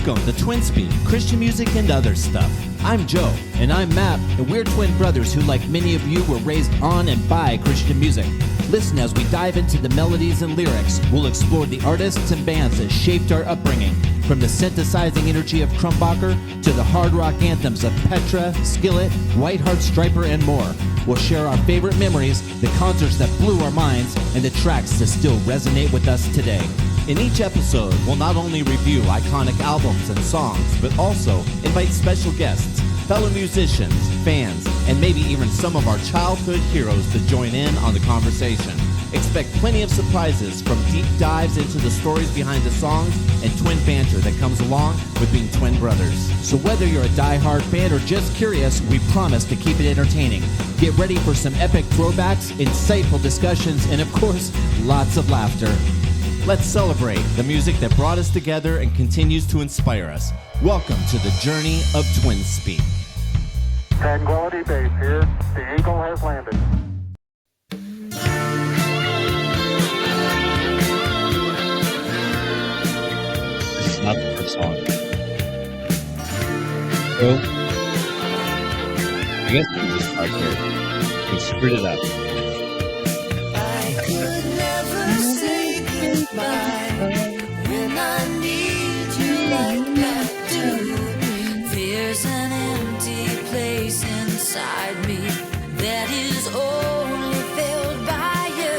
Welcome to Twin Speak, Christian music and other stuff. I'm Joe. And I'm Matt. And we're twin brothers who, like many of you, were raised on and by Christian music. Listen as we dive into the melodies and lyrics. We'll explore the artists and bands that shaped our upbringing, from the synthesizing energy of Krumbacher to the hard rock anthems of Petra, Skillet, Whiteheart, Striper, and more. We'll share our favorite memories, the concerts that blew our minds, and the tracks that still resonate with us today. In each episode, we'll not only review iconic albums and songs, but also invite special guests, fellow musicians, fans, and maybe even some of our childhood heroes to join in on the conversation. Expect plenty of surprises, from deep dives into the stories behind the songs and twin banter that comes along with being twin brothers. So whether you're a die-hard fan or just curious, we promise to keep it entertaining. Get ready for some epic throwbacks, insightful discussions, and of course, lots of laughter. Let's celebrate the music that brought us together and continues to inspire us. Welcome to the journey of Twin Speak. Tranquility Base here. The Eagle has landed. This is not the first song. So, I guess we can just start here. We screwed it up. I could never say goodbye when I need you like I do. There's an empty place inside me that is only filled by you.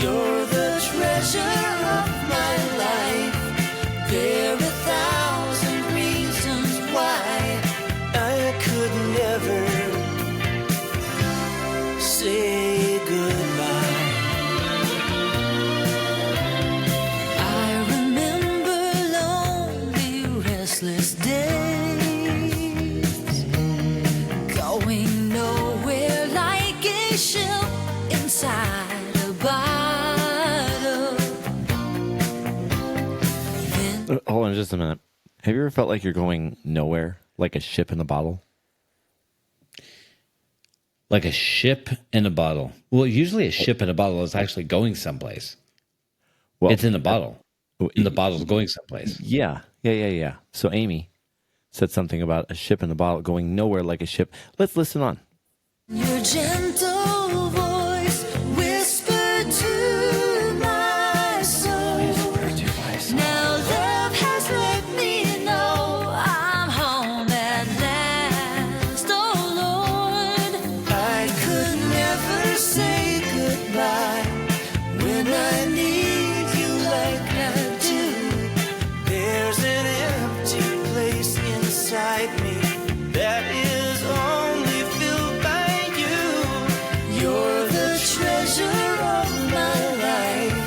You're the treasure of my life. There are 1,000 reasons why I could never say goodbye. I remember lonely, restless days, going nowhere like a ship inside a bottle. Hold on just a minute. Have you ever felt like you're going nowhere, like a ship in a bottle? Like a ship in a bottle. Well, usually a ship in a bottle is actually going someplace. Well, It's in a bottle. And the bottle's going someplace. Yeah. So Amy said something about a ship in a bottle going nowhere like a ship. Let's listen on. Your gentle voice whispered to my soul. Now love has let me know I'm home at last. Oh Lord, I could never say goodbye when I need you like I do. There's an empty place inside me that is only filled by you. You're the treasure of my life.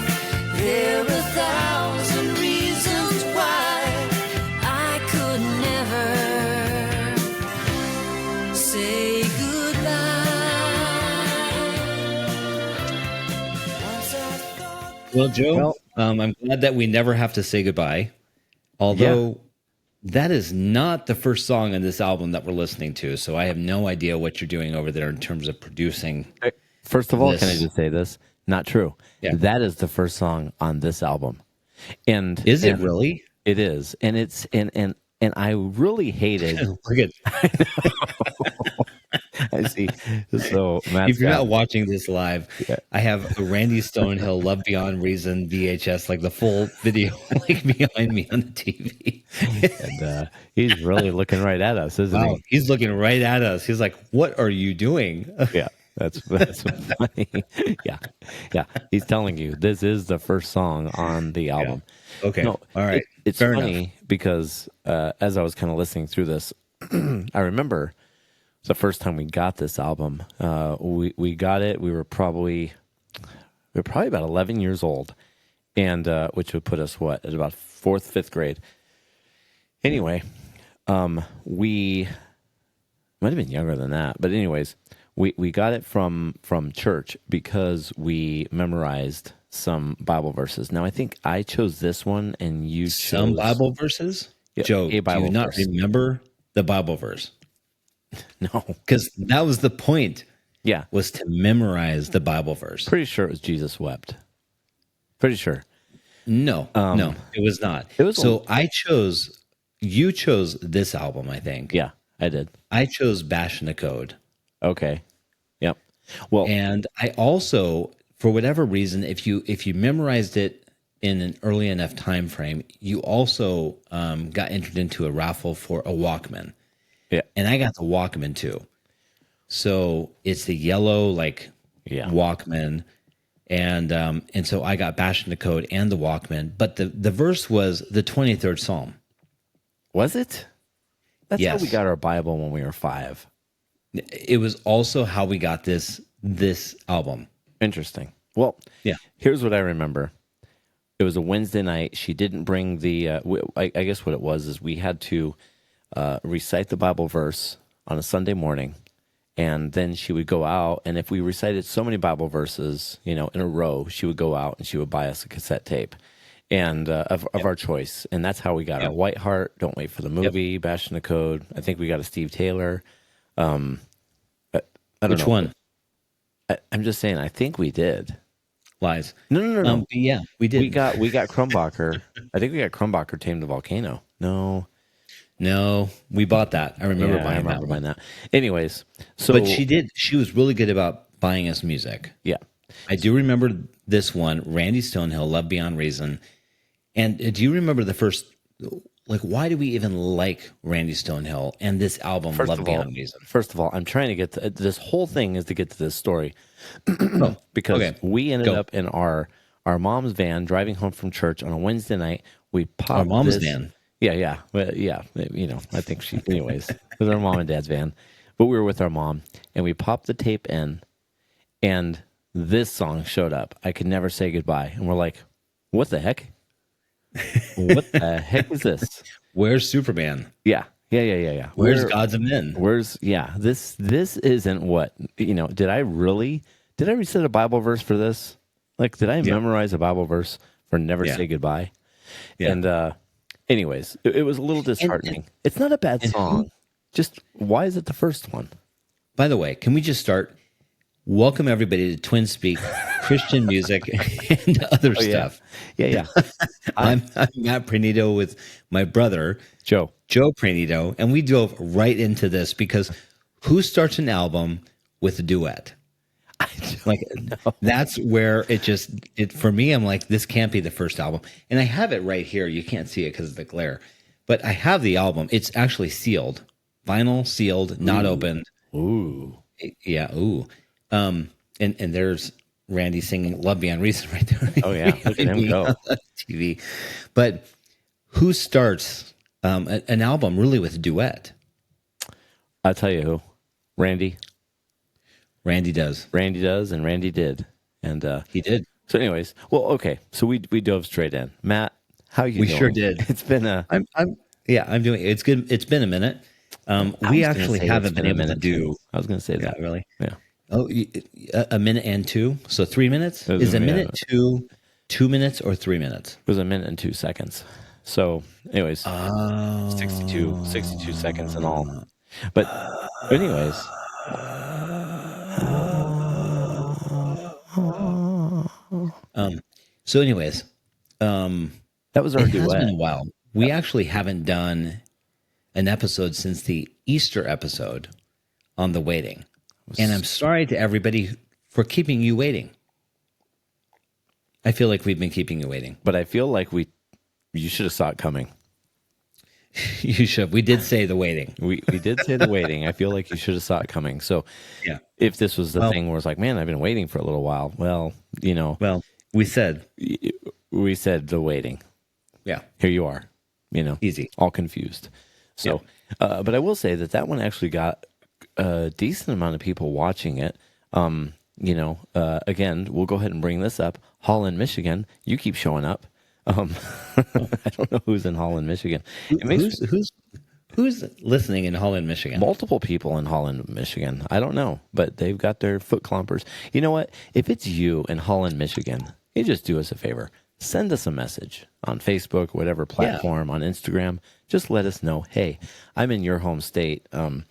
There are 1,000 reasons why I could never say goodbye. Once I thought Well, Joe, I'm glad that we never have to say goodbye. Although that is not the first song on this album that we're listening to, so I have no idea what you're doing over there in terms of producing. First of all, This. can I just say this? Not true. Yeah. That is the first song on this album. And Is it and really? It is. And it's and I really hated Look at I see. So Matt's if you're got- not watching this live, Yeah. I have a Randy Stonehill Love Beyond Reason VHS, like the full video, like behind me on the TV. and he's really looking right at us, isn't Wow, he? he's looking right at us. He's like, "What are you doing?" Yeah, that's funny. yeah. He's telling you this is the first song on the album. Okay, No, all right. It's Fair funny enough. because as I was kind of listening through this, I remember the first time we got this album. We got it. We were probably about 11 years old, and which would put us at about 4th, 5th grade. Anyway, we might have been younger than that, but anyways, we got it from church because we memorized some Bible verses. Now I think I chose this one, and you Some chose Bible verses. Yeah, Joe, a do Bible you not verse. remember the Bible verse? No, Because that was the point. yeah, Was to memorize the Bible verse. pretty sure it was Jesus wept. Pretty sure. No, no, it was not. it was so I chose you chose this album, I think. Yeah, I did. I chose Bash in the Code. Okay. Yep. Well, And I also, for whatever reason, if you memorized it in an early enough time frame, you also got entered into a raffle for a Walkman. yeah. And I got the Walkman too. So it's the yellow Yeah. Walkman. And so I got Bash in the Code and the Walkman. But the verse was the 23rd Psalm. Was it? That's how Yes. we got our Bible when we were 5. It was also how we got this album. Interesting. Well, Yeah. here's what I remember. It was a Wednesday night. She didn't bring the, I guess what it was is we had to recite the Bible verse on a Sunday morning. And then she would go out. And if we recited so many Bible verses, in a row, she would go out and she would buy us a cassette tape and of our choice. And that's how we got our White Heart, Don't Wait for the Movie, Bash in the Code. I think we got a Steve Taylor. I don't Which know. one? I'm just saying, I think we did. Lies. No. But yeah, we did. We got Krumbacher. I think we got Krumbacher, Tame the Volcano. No, we bought that. I remember Yeah, I buying remember that buying one. that. Anyways, so But she did. She was really good about buying us music. yeah. I do remember this one, Randy Stonehill, Love Beyond Reason. And do you remember the first? Why do we even like Randy Stonehill and this album, Love Beyond Reason? First of all, I'm trying to get to, this whole thing is to get to this story because okay. we ended Go. up in our mom's van driving home from church on a Wednesday night. We popped Our mom's this- van. Yeah. Well, yeah. I think she, anyways, it was our mom and dad's van, but we were with our mom and we popped the tape in and this song showed up. I Could Never Say Goodbye. And we're like, what the heck? What the heck is this? Where's Superman? Yeah. Where's Gods of Men? This isn't what, did I recite a Bible verse for this? Did I memorize a Bible verse for Never Say Goodbye? Yeah. And anyways, it was a little disheartening. It's not a bad song. Just why is it the first one? By the way, can we just start? Welcome everybody to Twin Speak Christian music and other stuff. Yeah. I'm Matt Prainito with my brother Joe Prainito, and we dove right into this because who starts an album with a duet? That's where it for me. I'm like, this can't be the first album, and I have it right here. You can't see it because of the glare, but I have the album. It's actually sealed, vinyl sealed, not opened. Ooh. Yeah. Ooh. And there's Randy singing "Love Beyond Reason" right there. Oh yeah, look at him go. On the TV. But who starts an album really with a duet? I'll tell you who. Randy does. Randy does, and Randy did. And He did. so anyways, well, okay. So we dove straight in. Matt, how you We doing? sure did. It's been a I'm doing. It's good. It's been a minute. We actually haven't been able to do. I was going to say Yeah, that. really. Yeah. Oh, a minute and two. So 3 minutes. It was Is a gonna be minute 2 minutes or 3 minutes? It was a minute and 2 seconds. So, anyways, 62 seconds in all. But, anyways, So, anyways, that was our it has duet. been a while. We actually haven't done an episode since the Easter episode on the waiting, and I'm sorry to everybody for keeping you waiting. I feel like we've been keeping you waiting. But I feel like you should have saw it coming. You should. We did say the waiting. We did say the waiting. I feel like you should have saw it coming. So, Yeah. if this was the thing where it's like, man, I've been waiting for a little while. Well, Well, we said, we said the waiting. yeah, Here you are, easy. all confused. So, but I will say that one actually got a decent amount of people watching it. Again, we'll go ahead and bring this up. Holland, Michigan, you keep showing up. I don't know who's in Holland, Michigan. It makes Who's listening in Holland, Michigan? multiple people in Holland, Michigan. I don't know, but they've got their foot clompers. You know what? If it's you in Holland, Michigan, you just do us a favor. Send us a message on Facebook, whatever platform, on Instagram. Just let us know, hey, I'm in your home state. And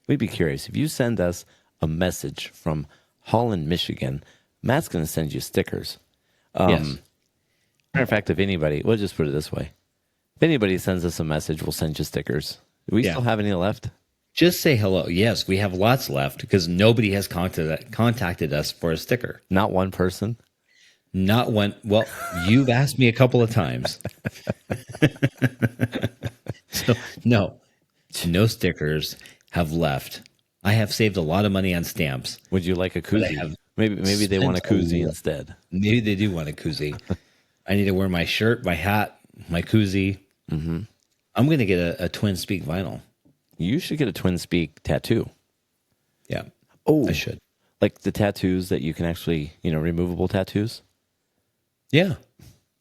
we'd be curious. If you send us a message from Holland, Michigan, Matt's going to send you stickers. Yes. Matter of fact, if anybody, we'll just put it this way. If anybody sends us a message, we'll send you stickers. Do we Yeah. still have any left? Just say hello. Yes, we have lots left because nobody has contacted us for a sticker. Not one person. Not one. Well, you've asked me a couple of times. So, no stickers have left. I have saved a lot of money on stamps. Would you like a But I koozie? have Maybe they want a spent a koozie lot. instead. Maybe they do want a koozie. I need to wear my shirt, my hat, my koozie. Mm-hmm. I'm going to get a twin speak vinyl. You should get a twin speak tattoo. Yeah. Oh, I should. Like the tattoos that you can actually, removable tattoos. Yeah.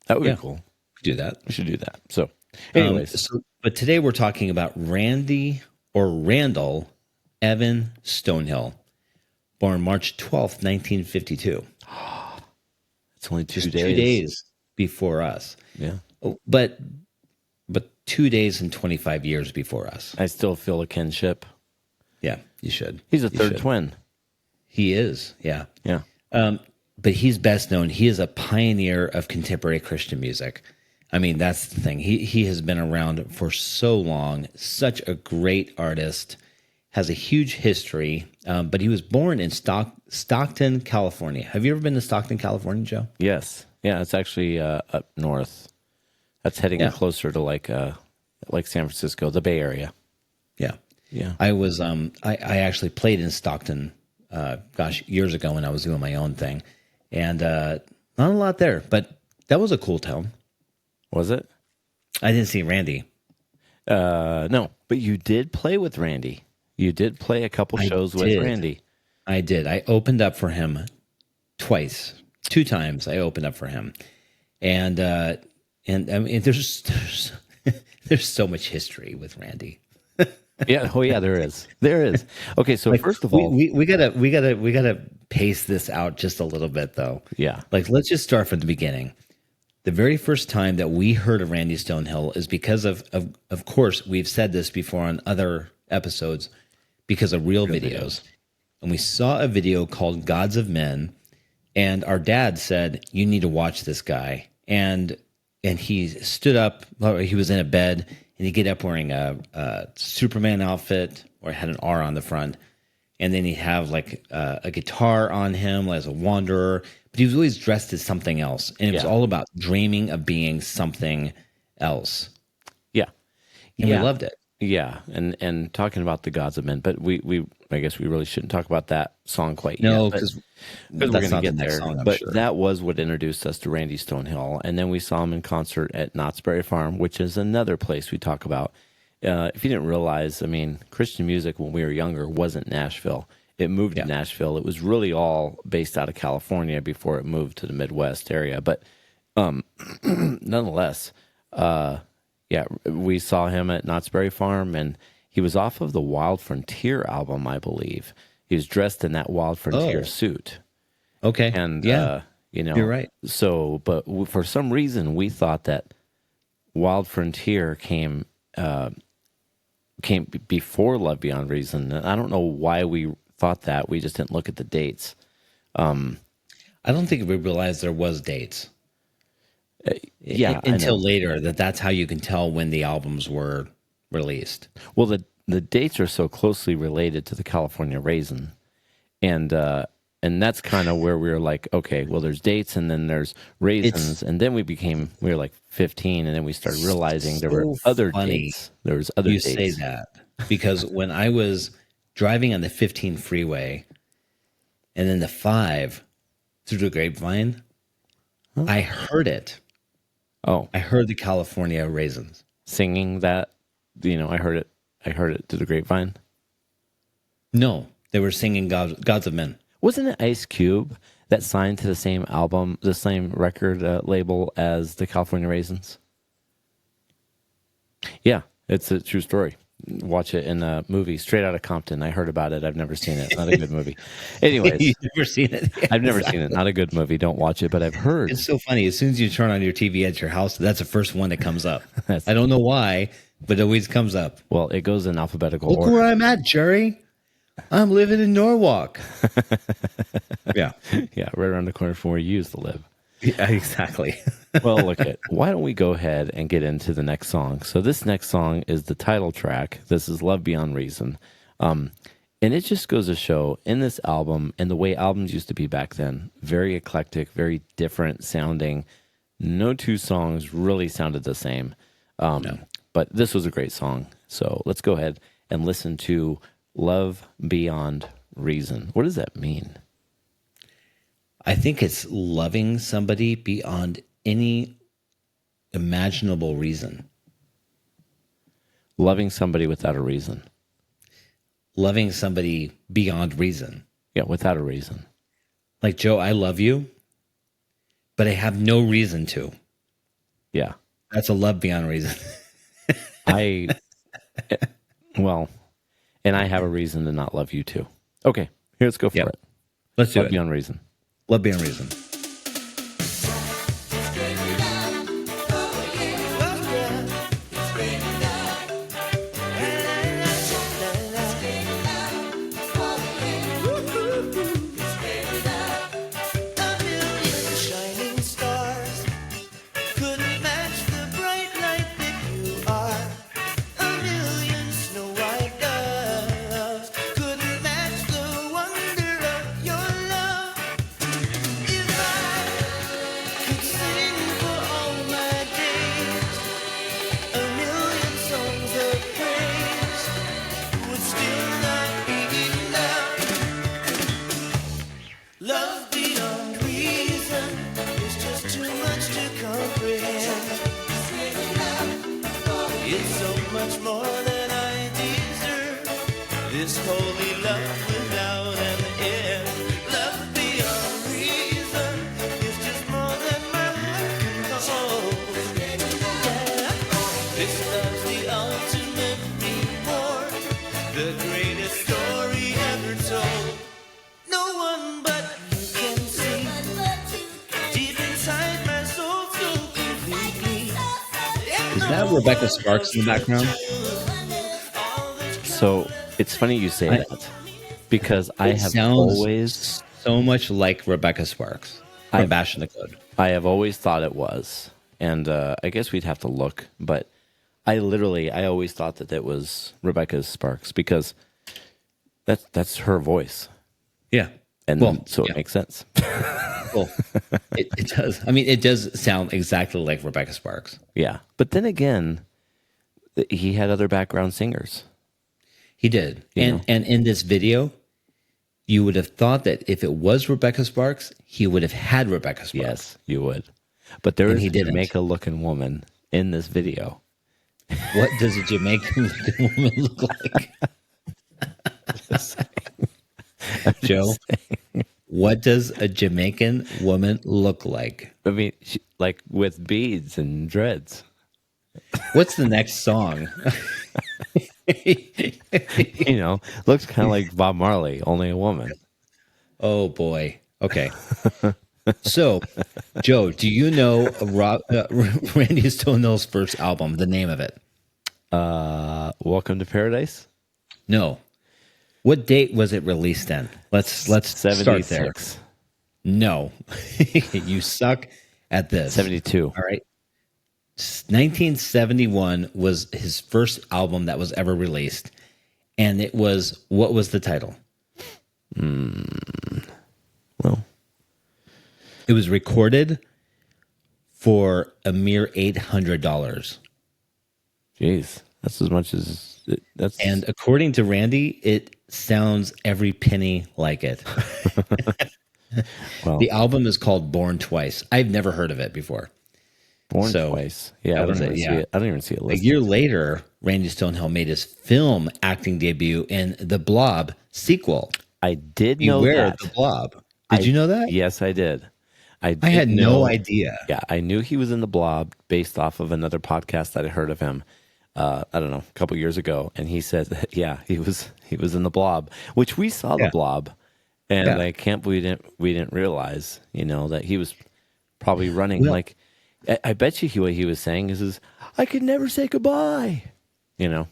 That would Yeah. be cool. Do that. We should do that. So, anyways, But today we're talking about Randy or Randall Evan Stonehill, born March 12th, 1952. it's only Just 2 days before us. Yeah. Oh, but 2 days and 25 years before us. I still feel a kinship. Yeah, you should. He's a You third should. twin. He is, yeah. Yeah. But he's best known. He is a pioneer of contemporary Christian music. I mean, that's the thing. He has been around for so long. Such a great artist. Has a huge history. But he was born in Stockton, California. Have you ever been to Stockton, California, Joe? Yes. Yeah. It's actually up north. That's heading Yeah. closer to like San Francisco, the Bay Area. Yeah. Yeah. I was I actually played in Stockton years ago when I was doing my own thing. And not a lot there, but that was a cool town. Was it? I didn't see Randy. No, but you did play with Randy. You did play a couple I shows with did. Randy. I did. I opened up for him twice. 2 times I opened up for him. And I mean there's there's so much history with Randy. Yeah. Oh, yeah. There is. There is. Okay. So first of all, we gotta pace this out just a little bit though. yeah. Like let's just start from the beginning. The very first time that we heard of Randy Stonehill is because of course we've said this before on other episodes, because of real videos. And we saw a video called Gods of Men, and our dad said, "You need to watch this guy." And he stood up. He was in a bed, and he'd get up wearing a Superman outfit, or had an R on the front, and then he'd have like a guitar on him as a wanderer. But he was always dressed as something else, and it was Yeah. all about dreaming of being something else. Yeah. And Yeah. we loved it. Yeah. And talking about the Gods of Men, but I guess we really shouldn't talk about that song quite No, yet. because We're going to get there. Song, I'm but sure. that was what introduced us to Randy Stonehill. And then we saw him in concert at Knott's Berry Farm, which is another place we talk about. If you didn't realize, I mean, Christian music when we were younger wasn't Nashville. It moved Yeah. to Nashville. It was really all based out of California before it moved to the Midwest area. But nonetheless, yeah, we saw him at Knott's Berry Farm, and he was off of the Wild Frontier album, I believe. He was dressed in that Wild Frontier Oh. suit. Okay. And, yeah, you're right. So, but for some reason, we thought that Wild Frontier came before Love Beyond Reason. And I don't know why we thought that. We just didn't look at the dates. I don't think we realized there was dates. Yeah, I Until know. later, that's how you can tell when the albums were released. Well, the dates are so closely related to the California Raisin, and that's kind of where we were like, okay, well, there's dates, and then there's raisins, and then we were like 15, and then we started realizing there were so other funny dates. There was other You dates. say that because when I was driving on the 15 freeway and then the 5 through the Grapevine, I heard it. Oh, I heard the California Raisins. singing that, I heard it. I heard it through the grapevine. No, they were singing Gods of Men. Wasn't it Ice Cube that signed to the same album, the same record label as the California Raisins? Yeah, it's a true story. Watch it in a movie, Straight Outta Compton. I heard about it. I've never seen it. Not a good movie. Anyways, You've never seen it? I've never seen it. Not a good movie. Don't watch it, but I've heard. It's so funny. As soon as you turn on your TV at your house, that's the first one that comes up. That's- I don't know why, but it always comes up. Well, it goes in alphabetical Look order. where I'm at, Jerry. I'm living in Norwalk. Yeah. Yeah, right around the corner from where you used to live. Yeah, exactly. Well, look at why don't we go ahead and get into the next song? So this next song is the title track. This is Love Beyond Reason. And it just goes to show in this album and the way albums used to be back then, very eclectic, very different sounding. No two songs really sounded the same. No. But this was a great song. So let's go ahead and listen to Love Beyond Reason. What does that mean? I think it's loving somebody beyond any imaginable reason. Loving somebody without a reason. Loving somebody beyond reason. Yeah, without a reason. Like, Joe, I love you, but I have no reason to. Yeah. That's a love beyond reason. Well, and I have a reason to not love you too. Okay, here, let's go for Yep. it. Let's do Love it. Beyond Reason. Love beyond reason. Shining stars couldn't match the bright light that you are. A million snow white doves couldn't match the wonder of your love. If I could sing for all my days, a million songs of praise would still not be enough. Love beyond reason is just too much to comprehend. It's so much more than I deserve. This holy love without an end. Love beyond reason is just more than my heart can hold. Yeah. This love's the ultimate reward, the greatest story ever told. No one but you can see deep inside my soul so completely. Is that Rebecca Sparks in the background? So it's funny you say that because I It have sounds always, so much like Rebecca Sparks from Bash in the Code. I have always thought it was, and I guess we'd have to look, but I always thought that it was Rebecca Sparks because that's her voice, Yeah. and Well, so yeah. it makes sense. Well, it does. I mean, it does sound exactly like Rebecca Sparks. Yeah, but then again, he had other background singers. He did. You know. And in this video, you would have thought that if it was Rebecca Sparks, he would have had Rebecca Sparks. Yes, you would. But there And is he a didn't. Jamaica-looking woman in this video. What does a Jamaican woman look like? Joe, what does a Jamaican woman look like? I mean, like with beads and dreads. What's the next song? You know, looks kind of like Bob Marley, only a woman. Oh boy. Okay. So, Joe, do you know Randy Stonehill's first album? The name of it? Welcome to Paradise. No. What date was it released in? Let's start there. No, you suck at this. 72. All right. 1971 was his first album that was ever released, and it was, what was the title? Well, It was recorded for a mere $800. geez, that's as much as that's. And according to Randy, it sounds every penny like it. well, The album is called Born Twice. I've never heard of it before. Born so, Twice. Yeah, that I was don't it, even yeah. see it. I don't even see it A listed. year later, Randy Stonehill made his film acting debut in The Blob sequel. I did know Beware that. the Blob. Did you know that? Yes, I did. I did had no know- idea. Yeah, I knew he was in The Blob based off of another podcast that I heard of him. I don't know, a couple years ago, and he said that he was in The Blob, which we saw Yeah. The Blob, and Yeah. I can't believe we didn't realize, that he was probably running Well- like. I bet you what he was saying is I could never say goodbye. Yeah,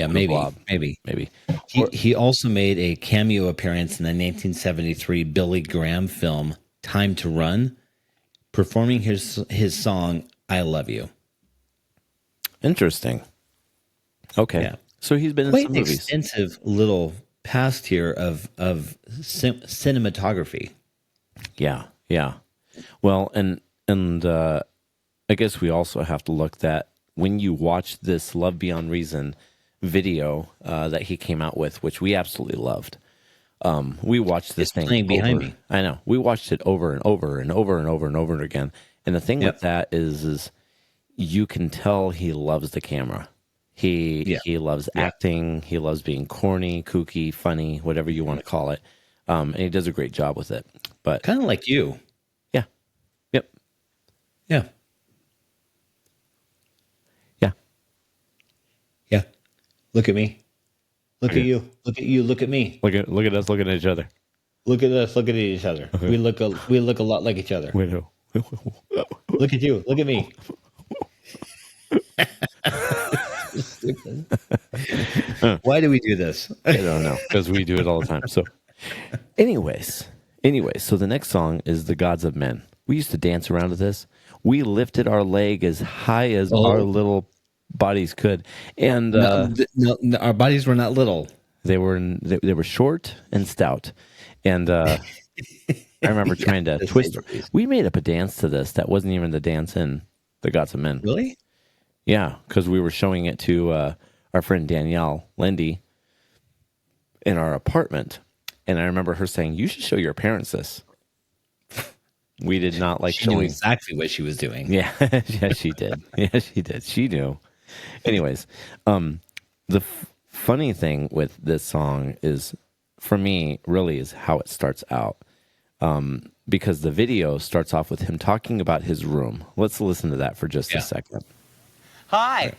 maybe, Blob. maybe. Maybe. He also made a cameo appearance in the 1973 Billy Graham film Time to Run, performing his song "I Love You." Interesting. Okay. Yeah. So he's been in Quite some an movies. extensive little past here of cinematography. Yeah. Yeah. Well, and I guess we also have to look that when you watch this Love Beyond Reason video that he came out with, which we absolutely loved. We watched this It's thing playing behind over- me. I know. We watched it over and over and over and over and over again. And the thing Yep. with that is you can tell he loves the camera. He loves acting. He loves being corny, kooky, funny, whatever you want to call it. And he does a great job with it. But Kind of like you. yeah. Yep. Yeah. Yeah. Yeah. Look at me. Look at you. Look at you. Look at me. Look at us looking at each other. Look at us. Look at each other. We look a lot like each other. Wait, no. Look at you. Look at me. Why do we do this? I don't know, because we do it all the time. So, anyways, so the next song is "The Gods of Men." We used to dance around to this. We lifted our leg as high as our little bodies could, and No, our bodies were not little. they were short and stout. And I remember trying to twist. We made up a dance to this that wasn't even the dance in "The Gods of Men." Really? Yeah, because we were showing it to our friend Danielle Lindy in our apartment, and I remember her saying, "You should show your parents this." We did not like She knew showing. exactly what she was doing. Yeah, yeah, she did. Yeah, she did. She knew. Anyways, the funny thing with this song is, for me, really is how it starts out. Because the video starts off with him talking about his room. Let's listen to that for just a second. Hi.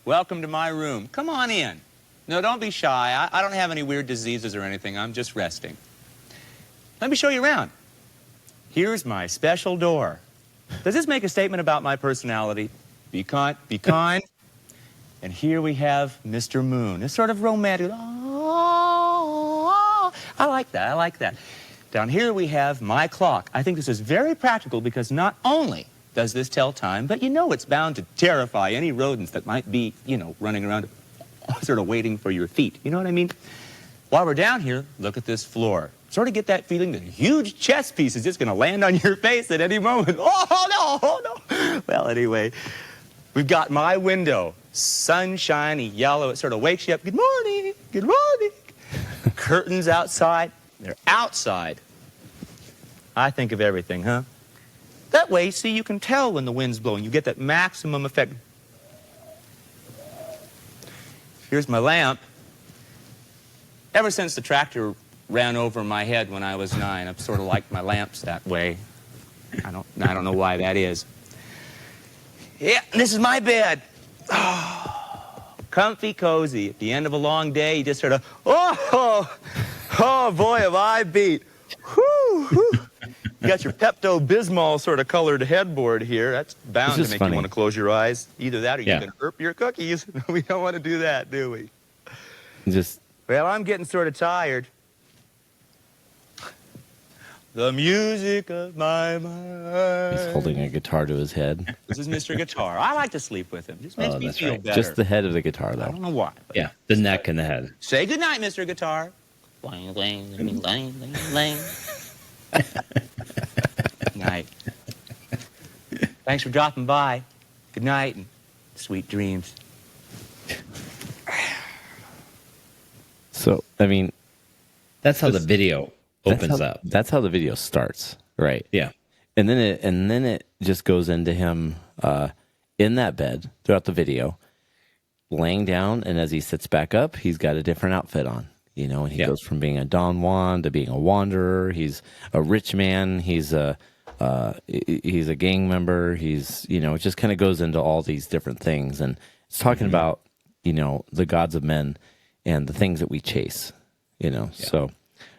Welcome to my room. Come on in. No, don't be shy. I don't have any weird diseases or anything. I'm just resting. Let me show you around. Here's my special door. Does this make a statement about my personality? Be kind, be kind. And here we have Mr. Moon. It's sort of romantic. Oh, I like that. I like that. Down here we have my clock. I think this is very practical because not only does this tell time, but you know it's bound to terrify any rodents that might be, running around sort of waiting for your feet. You know what I mean? While we're down here, look at this floor. Sort of get that feeling that a huge chess piece is just going to land on your face at any moment. Oh, no. Well, anyway, we've got my window. Sunshiny yellow. It sort of wakes you up. Good morning. Good morning. Curtains outside. They're outside. I think of everything, huh? That way, see, you can tell when the wind's blowing. You get that maximum effect. Here's my lamp. Ever since the tractor ran over my head when I was 9, I've sort of liked my lamps that way. I don't know why that is. Yeah, this is my bed. Oh, comfy, cozy. At the end of a long day, you just sort of, oh boy, have I beat. Whew, whew. You got your Pepto-Bismol sort of colored headboard here. That's bound to make you want to close your eyes. Either that or you can burp your cookies. We don't want to do that, do we? Well, I'm getting sort of tired. The music of my mind. He's holding a guitar to his head. This is Mr. Guitar. I like to sleep with him. Just makes me feel better. Just the head of the guitar, though. I don't know why. Yeah, the neck and the head. Say goodnight, Mr. Guitar. Night. Thanks for dropping by. Good night and sweet dreams. So, I mean, that's how the video opens up. That's how the video starts, right? Yeah. And then it just goes into him in that bed throughout the video, laying down, and as he sits back up, he's got a different outfit on. And he goes from being a Don Juan to being a wanderer. He's a rich man. He's a gang member. It just kind of goes into all these different things, and it's talking about the gods of men and the things that we chase. So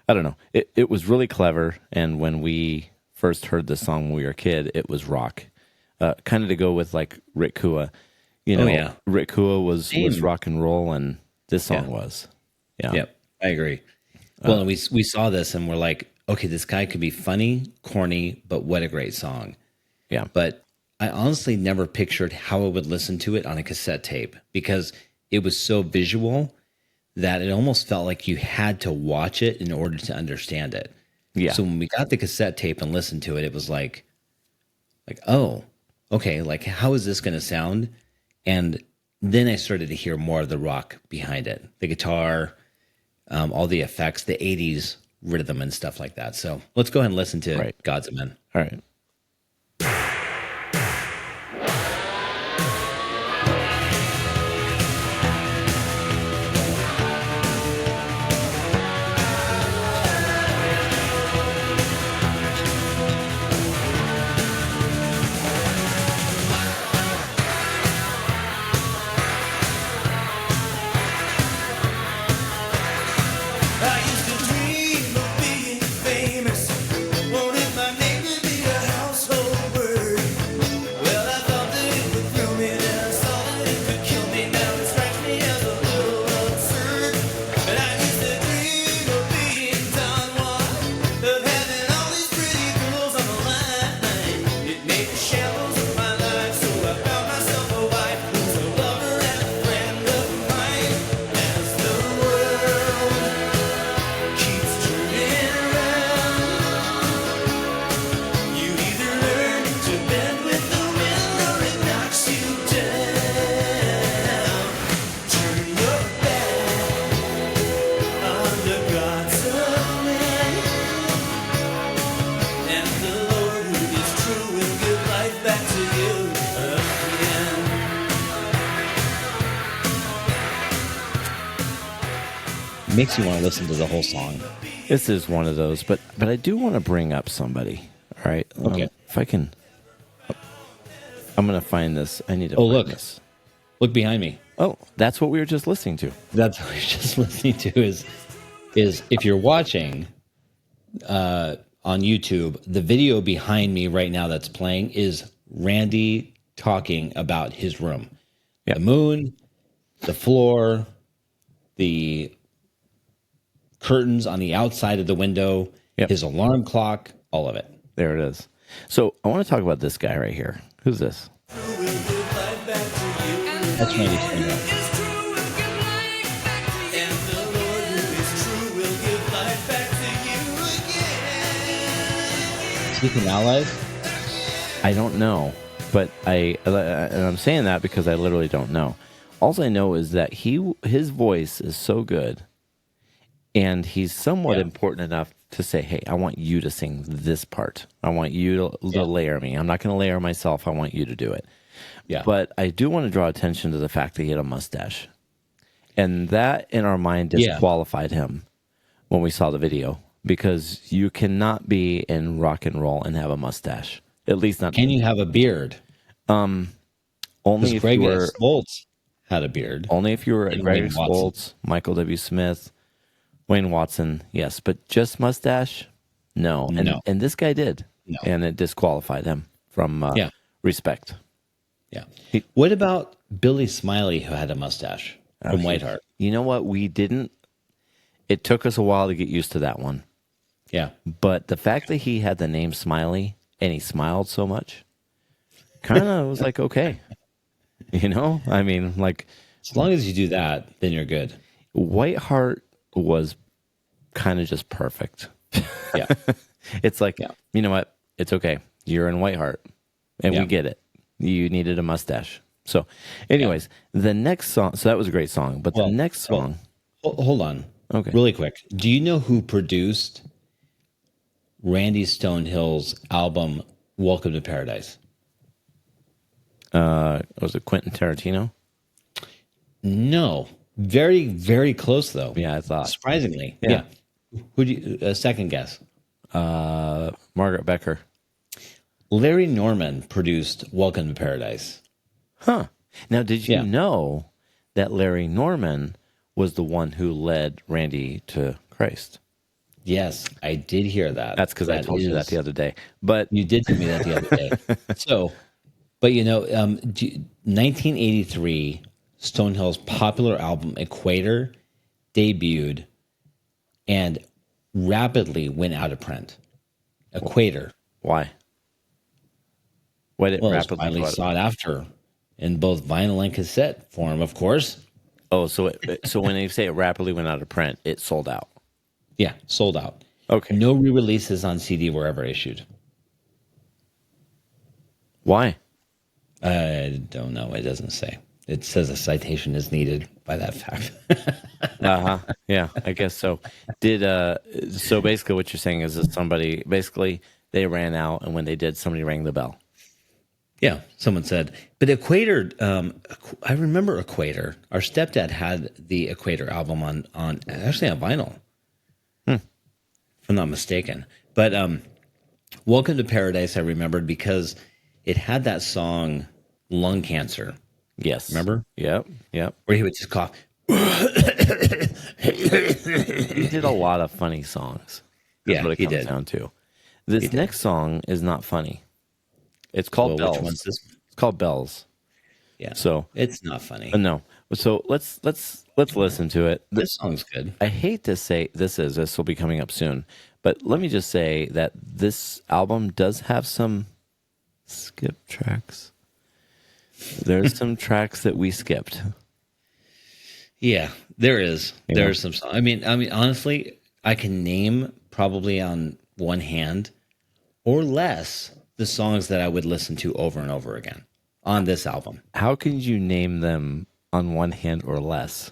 I don't know. It was really clever, and when we first heard this song when we were a kid, it was rock, kind of to go with like Rick Kua. Rick Kua was rock and roll, and this song was. Yeah. Yep. I agree. Well, and we saw this and we're like, okay, this guy could be funny, corny, but what a great song. Yeah. But I honestly never pictured how I would listen to it on a cassette tape because it was so visual that it almost felt like you had to watch it in order to understand it. Yeah. So when we got the cassette tape and listened to it, it was like, oh, okay, like how is this going to sound? And then I started to hear more of the rock behind it, the guitar, all the effects, the 80s rhythm and stuff like that. So let's go ahead and listen to Gods and Men. All right. I used to dream of being famous, wanted my name to be a household word. Well, I thought that it would thrill me, then I saw that it could kill me. Now it strikes me as a little absurd. And I used to dream of being Don Juan, of having all these pretty girls on the line. It made the shambles of my life, so I found myself a wife who's a lover and a friend of mine. As the world keeps turning around, you either learn to bend with the wind or it knocks you down. Turn your back on the gods of men, and the Lord who is true will give life back to you again. Makes you want to listen to the whole song. This is one of those, but I do want to bring up somebody. All right. Okay. If I can, I'm going to find this. I need to. Oh, find look. this. Look behind me. Oh, that's what we were just listening to. That's what we're just listening to is if you're watching on YouTube, the video behind me right now that's playing is Randy talking about his room. Yeah. The moon, the floor, the curtains on the outside of the window, Yep. his alarm clock, all of it. There it is. So I want to talk about this guy right here. Who's this? That's Randy Stonehill. And the Lord who is true will give life back to you again. Is he from Allies? I don't know, but and I'm saying that because I literally don't know. All I know is that his voice is so good, and he's somewhat important enough to say, "Hey, I want you to sing this part. I want you to layer me. I'm not going to layer myself. I want you to do it." Yeah. But I do want to draw attention to the fact that he had a mustache, and that in our mind disqualified him when we saw the video, because you cannot be in rock and roll and have a mustache. At least not. Can you have a beard? Only if Greg you were Stoltz had a beard. only if you were And Greg Wayne Watson. Stoltz, Michael W. Smith, Wayne Watson. Yes, but just mustache, no. And No. and this guy did, No. and it disqualified him from respect. Yeah. What about Billy Smiley, who had a mustache from Whiteheart? You know what? We didn't. It took us a while to get used to that one. Yeah. But the fact that he had the name Smiley and he smiled so much, kind of was like, okay. You know? I mean, like, As long as you do that, then you're good. Whiteheart was kind of just perfect. Yeah. It's like, you know what? It's okay. You're in Whiteheart, and we get it. You needed a mustache. So, anyways, the next song. So that was a great song. But the next song. Hold on. Okay. Really quick. Do you know who produced Randy Stonehill's album Welcome to Paradise? Was it Quentin Tarantino? No. Very, very close, though. Yeah, I thought. Surprisingly. Yeah. Who do you, second guess? Margaret Becker. Larry Norman produced Welcome to Paradise. Huh. Now, did you Yeah. know that Larry Norman was the one who led Randy to Christ? Yes, I did hear that. That's because I told you that the other day. But You did tell me that the other day. So, but 1983, Stonehill's popular album Equator debuted and rapidly went out of print. Equator. why? What it Well, it's rapidly finally what? sought after in both vinyl and cassette form, of course. Oh, so so when they say it rapidly went out of print, it sold out. Yeah, sold out. Okay. No re-releases on CD were ever issued. Why? I don't know. It doesn't say. It says a citation is needed by that fact. Yeah, I guess so. Did so basically what you're saying is that somebody basically they ran out, and when they did, somebody rang the bell. Yeah, someone said. But Equator, I remember Equator. Our stepdad had the Equator album on actually on vinyl, if I'm not mistaken. But Welcome to Paradise, I remembered because it had that song Lung Cancer. Yes. Remember? Yep. Where he would just cough. He did a lot of funny songs. That's Yeah, what it he comes did. down to. This next song is not funny. It's called Bells. Which one's this? It's called Bells. Yeah. So it's not funny. no. So let's listen to it. This song's good. I hate to say this will be coming up soon, but let me just say that this album does have some skip tracks. There's some tracks that we skipped. Yeah, there is. Yeah. There's some. I mean, honestly, I can name probably on one hand or less the songs that I would listen to over and over again on this album. How can you name them on one hand or less?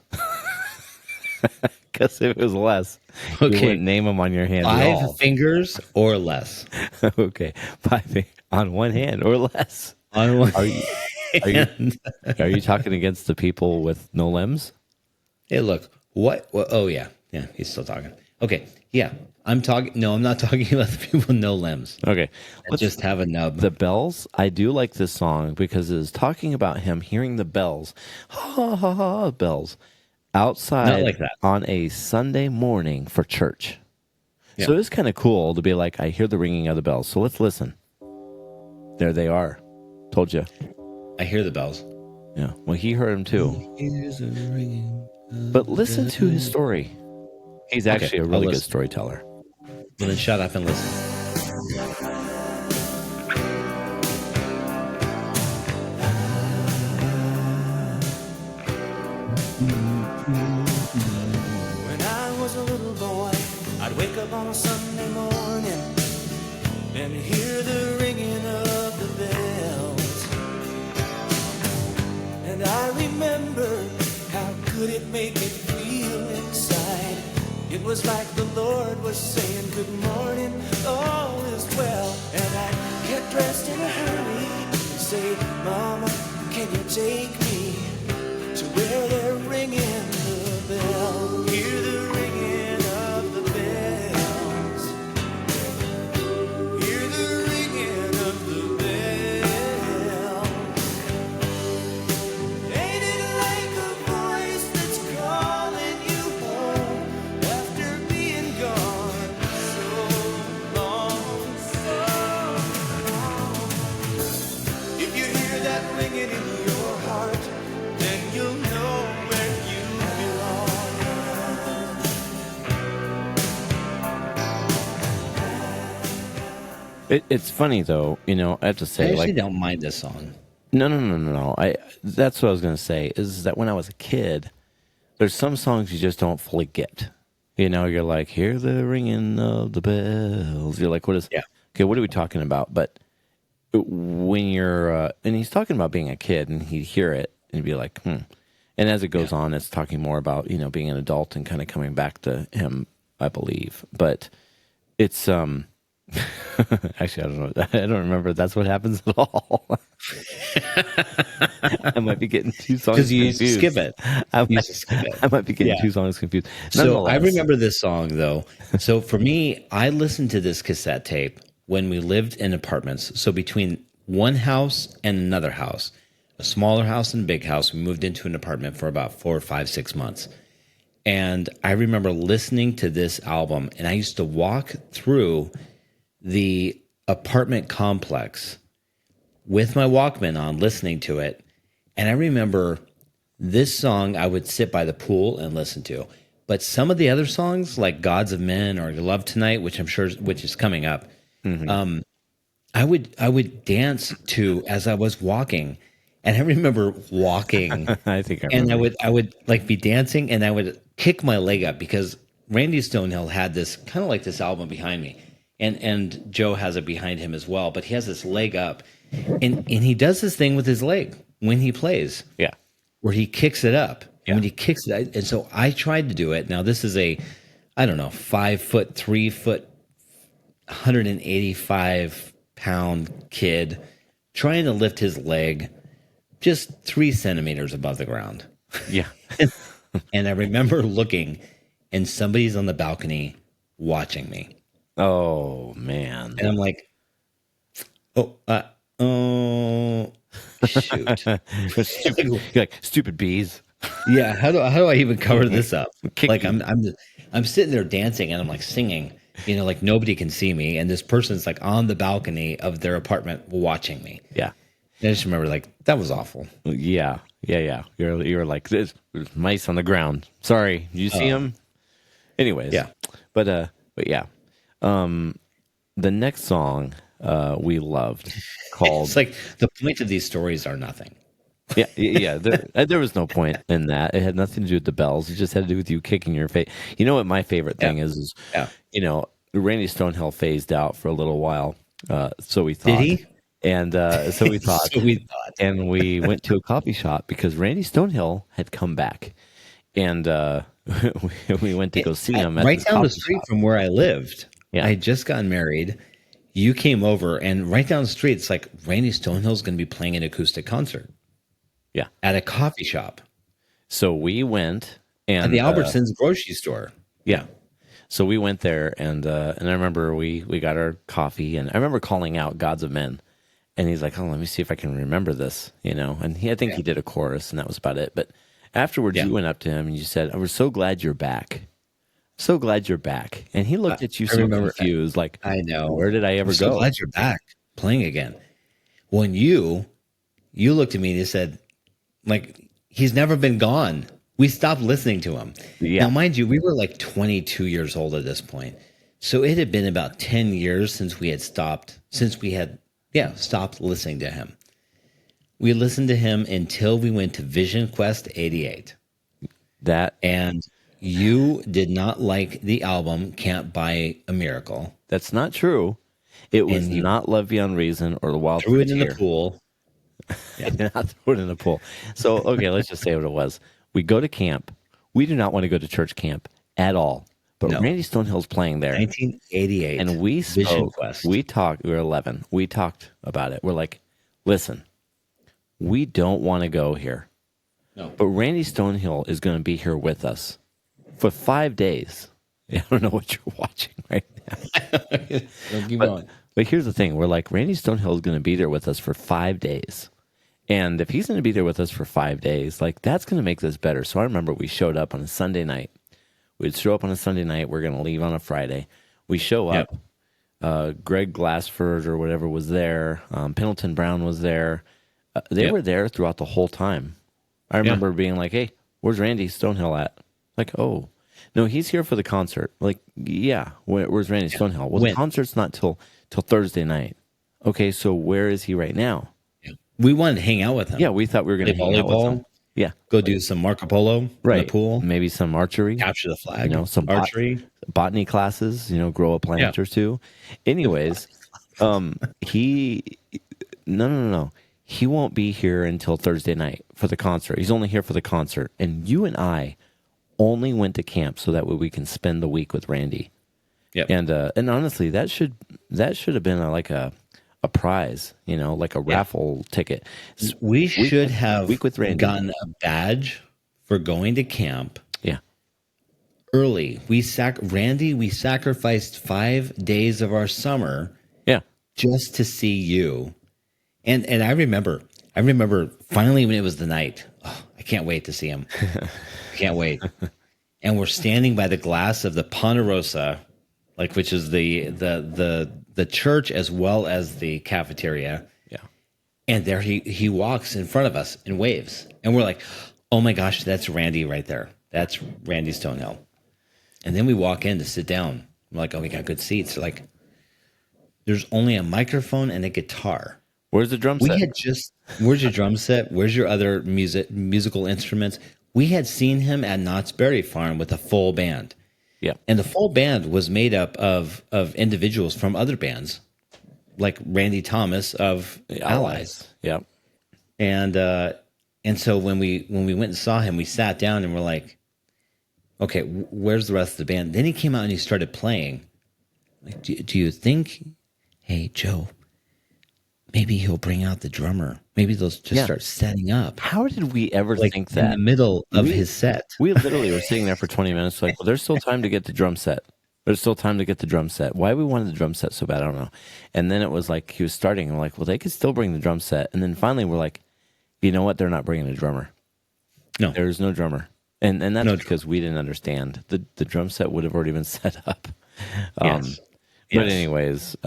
Because if it was less, you wouldn't name them on your hand at all. 5 fingers or less. Okay, 5 on one hand or less. On one Are you talking against the people with no limbs? Hey, look. What? Oh, yeah. Yeah, he's still talking. Okay. Yeah. I'm talking. No, I'm not talking about the people with no limbs. Okay. Let's just have a nub. The Bells, I do like this song because it is talking about him hearing the bells, ha ha ha, bells, outside Not like that. on a Sunday morning for church. Yeah. So it's kind of cool to be like, I hear the ringing of the bells. So let's listen. There they are. Told you. I hear the bells. Yeah. Well, he heard them too. Here's a ringing. But listen to his story. He's actually a I'll really good listen. storyteller. Well, then shut up and listen. When I was a little boy, I'd wake up on a Sunday morning and hear the ringing of the bells. And I remember how good it made me feel inside. It was like the Lord was saying, good morning, all is well. And I'd get dressed in a hurry and say, Mama, can you take me to where they're ringing the bell? Hear the ringing of the bells. Hear the ringing of the bells. Ain't it like a voice that's calling you home after being gone so long, so long? If you hear that ringing in your heart, then you'll know where you belong. It's funny though, I have to I say, actually don't mind this song. No. That's what I was going to say, is that when I was a kid, there's some songs you just don't fully get. You're like, hear the ringing of the bells. You're like, what is, okay, what are we talking about? But when you're, and he's talking about being a kid and he'd hear it and be like, And as it goes on, it's talking more about, being an adult and kind of coming back to him, I believe. But it's, actually, I don't know. I don't remember if that's what happens at all. I might be getting two songs Because you confused. skip it. I You might, skip it. I might be getting Yeah. two songs confused. So I Nonetheless, remember this song though. So for me, I listened to this cassette tape when we lived in apartments. So between one house and another house, a smaller house and a big house, we moved into an apartment for about 4, 5, 6 months. And I remember listening to this album, and I used to walk through the apartment complex with my Walkman on, listening to it. And I remember this song I would sit by the pool and listen to. But some of the other songs, like Gods of Men or Love Tonight, which I'm sure, which is coming up, I would dance to as I was walking, and I remember walking, I think I and remember. I would like be dancing, and I would kick my leg up because Randy Stonehill had this kind of like this album behind me, and Joe has it behind him as well, but he has this leg up, and he does this thing with his leg when he plays, Yeah. where he kicks it up, Yeah. and when he kicks it, and so I tried to do it. Now this is a, I don't know, 5 foot, 3 foot, 185-pound kid trying to lift his leg just 3 centimeters above the ground. Yeah. And I remember looking, and somebody's on the balcony watching me. Oh man. And I'm like, oh, shoot. Stupid, you're like stupid bees. Yeah, how do I even cover this up? Kick Like me. I'm sitting there dancing, and I'm like singing, like nobody can see me, and this person's like on the balcony of their apartment watching me. Yeah. And I just remember like that was awful. Yeah. You're like there's mice on the ground. Sorry, you see them? Anyways. Yeah. But yeah. The next song we loved called It's like the point of these stories are nothing. Yeah. There was no point in that. It had nothing to do with the bells. It just had to do with you kicking your face. You know what my favorite thing is Yeah. Randy Stonehill phased out for a little while. So we thought. Did he? And so we thought. So we thought. And we went to a coffee shop because Randy Stonehill had come back. And we went to go see him at right this down the coffee street shop. from where I lived. Yeah. I had just gotten married. You came over, and right down the street, it's like Randy Stonehill's going to be playing an acoustic concert. Yeah. At a coffee shop So we went and at the Albertsons grocery store. Yeah. So we went there, and I remember we got our coffee, and I remember calling out "Gods of Men," and he's like, "Oh, let me see if I can remember this," And I think he did a chorus, and that was about it. But afterwards, you went up to him and you said, "I was so glad you're back. So glad you're back." And he looked at you so confused, like, I know. Where did I ever I'm so go? glad you're back playing again. When you looked at me and you said, like, he's never been gone. We stopped listening to him. Yeah. Now, mind you, we were like 22 years old at this point. So it had been about 10 years since we had stopped listening to him. We listened to him until we went to Vision Quest 88. And you did not like the album Can't Buy a Miracle. That's not true. It was not Love Beyond Reason or The Wild Threw it in Frontier. the pool. I did not throw it in the pool. So, okay, let's just say what it was. We go to camp. We do not want to go to church camp at all. But No. Randy Stonehill's playing there. 1988. And we Vision spoke. Quest. We talked. We were 11. We talked about it. We're like, listen, we don't want to go here. No. But Randy Stonehill is going to be here with us for 5 days. I don't know what you're watching right now. Keep going. But here's the thing. We're like, Randy Stonehill is going to be there with us for 5 days. And if he's going to be there with us for 5 days, like, that's going to make this better. So I remember we showed up on a Sunday night. We'd show up on a Sunday night. We're going to leave on a Friday. We show up. Greg Glassford or whatever was there. Pendleton Brown was there. They were there throughout the whole time. I remember being like, hey, where's Randy Stonehill at? Like, oh, no, he's here for the concert. Like, yeah, where's Randy Stonehill? Well, the concert's not till Thursday night. Okay, so where is he right now? We wanted to hang out with him. Yeah, we thought we were going to Play hang out with volleyball. him. Yeah. Go do some Marco Polo in the pool. Maybe some archery. Capture the flag. Some archery. Botany classes, grow a plant or two. Anyways, he no. He won't be here until Thursday night for the concert. He's only here for the concert. And you and I only went to camp so that way we can spend the week with Randy. Yep. And honestly, that should have been like a prize, like a raffle ticket. We should have week with Randy. gotten a badge for going to camp. Yeah. Early. We sacrificed 5 days of our summer. Yeah. Just to see you. And I remember finally when it was the night. Oh, I can't wait to see him. I can't wait. And we're standing by the glass of the Ponderosa, which is the church as well as the cafeteria. Yeah. And there he walks in front of us and waves. And we're like, oh my gosh, that's Randy right there. That's Randy Stonehill. And then we walk in to sit down. I'm like, oh, we got good seats. They're like, There's only a microphone and a guitar. Where's the drum We set? had just, where's your drum set? Where's your other musical instruments? We had seen him at Knott's Berry Farm with a full band. Yeah. And the full band was made up of individuals from other bands, like Randy Thomas of Allies. Yeah. And so when we went and saw him, we sat down and we're like, okay, where's the rest of the band? Then he came out and he started playing. Like, do you think, hey, Joe, maybe he'll bring out the drummer. Maybe they'll just start setting up. How did we ever Like think in that? the middle of his set. We literally were sitting there for 20 minutes like, well, there's still time to get the drum set. There's still time to get the drum set. Why we wanted the drum set so bad, I don't know. And then it was like he was starting. And we're like, well, they could still bring the drum set. And then finally we're like, you know what? They're not bringing a drummer. No. There's no drummer. And that's because we didn't understand. The drum set would have already been set up. Yes. But anyways,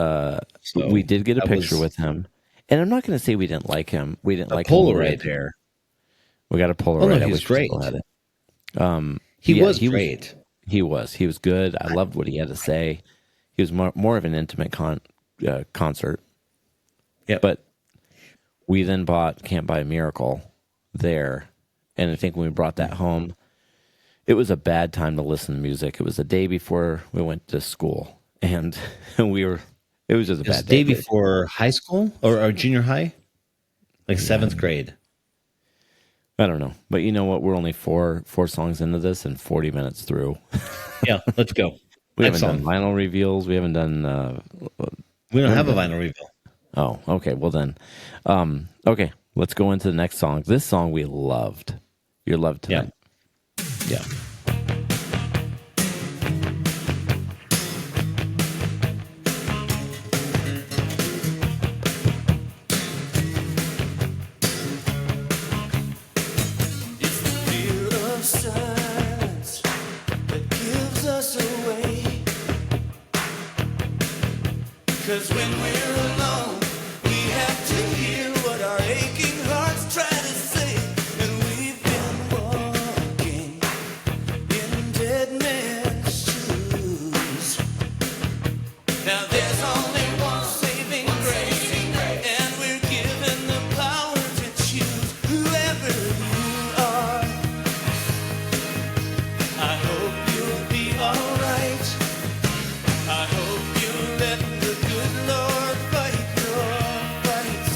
we did get a picture with him. And I'm not going to say we didn't like him. We didn't like Polaroid pair. We got a Polaroid. Oh, no, I he was wish we great. still had it. He was great. He was good. I loved what he had to say. He was more of an intimate concert. Yeah. But we then bought Can't Buy a Miracle there. And I think when we brought that home, it was a bad time to listen to music. It was the day before we went to school. And it was just a bad day before high school or junior high? Like 7th grade. I don't know. But you know what? We're only four songs into this and 40 minutes through. Yeah, let's go. We haven't done vinyl reveals. We haven't done... we don't have a vinyl reveal. Oh, okay. Well then. Okay, let's go into the next song. This song we loved. Your Love Tonight. Yeah. It's the fear of silence that gives us away. 'Cause when we're alone, we have to hear what our aching hearts try to say. And we've been walking in dead man's shoes. Now there's only one saving grace, and we're given the power to choose whoever you are. I hope you'll be alright. I hope you let the good Lord fight your fights.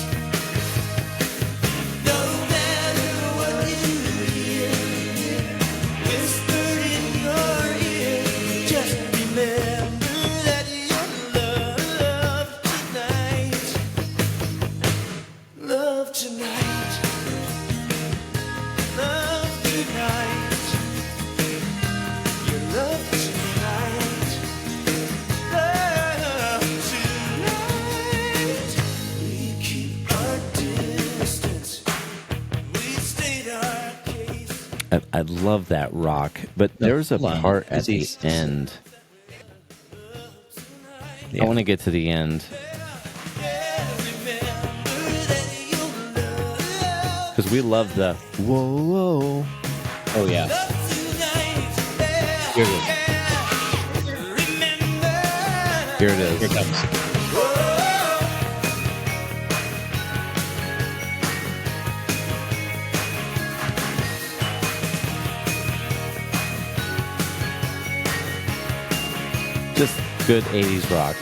No matter what you hear whispered in your ear, just remember that you're loved tonight. Love tonight. Love tonight. You're loved tonight. Love tonight. We keep our distance. We state our case. I love that rock, but there's a hold on. part at the Is he- end. Yeah. I want to get to the end because we love the whoa, whoa. Oh, yeah. Here it is. Here it is. Here it comes. Just good 80s rock.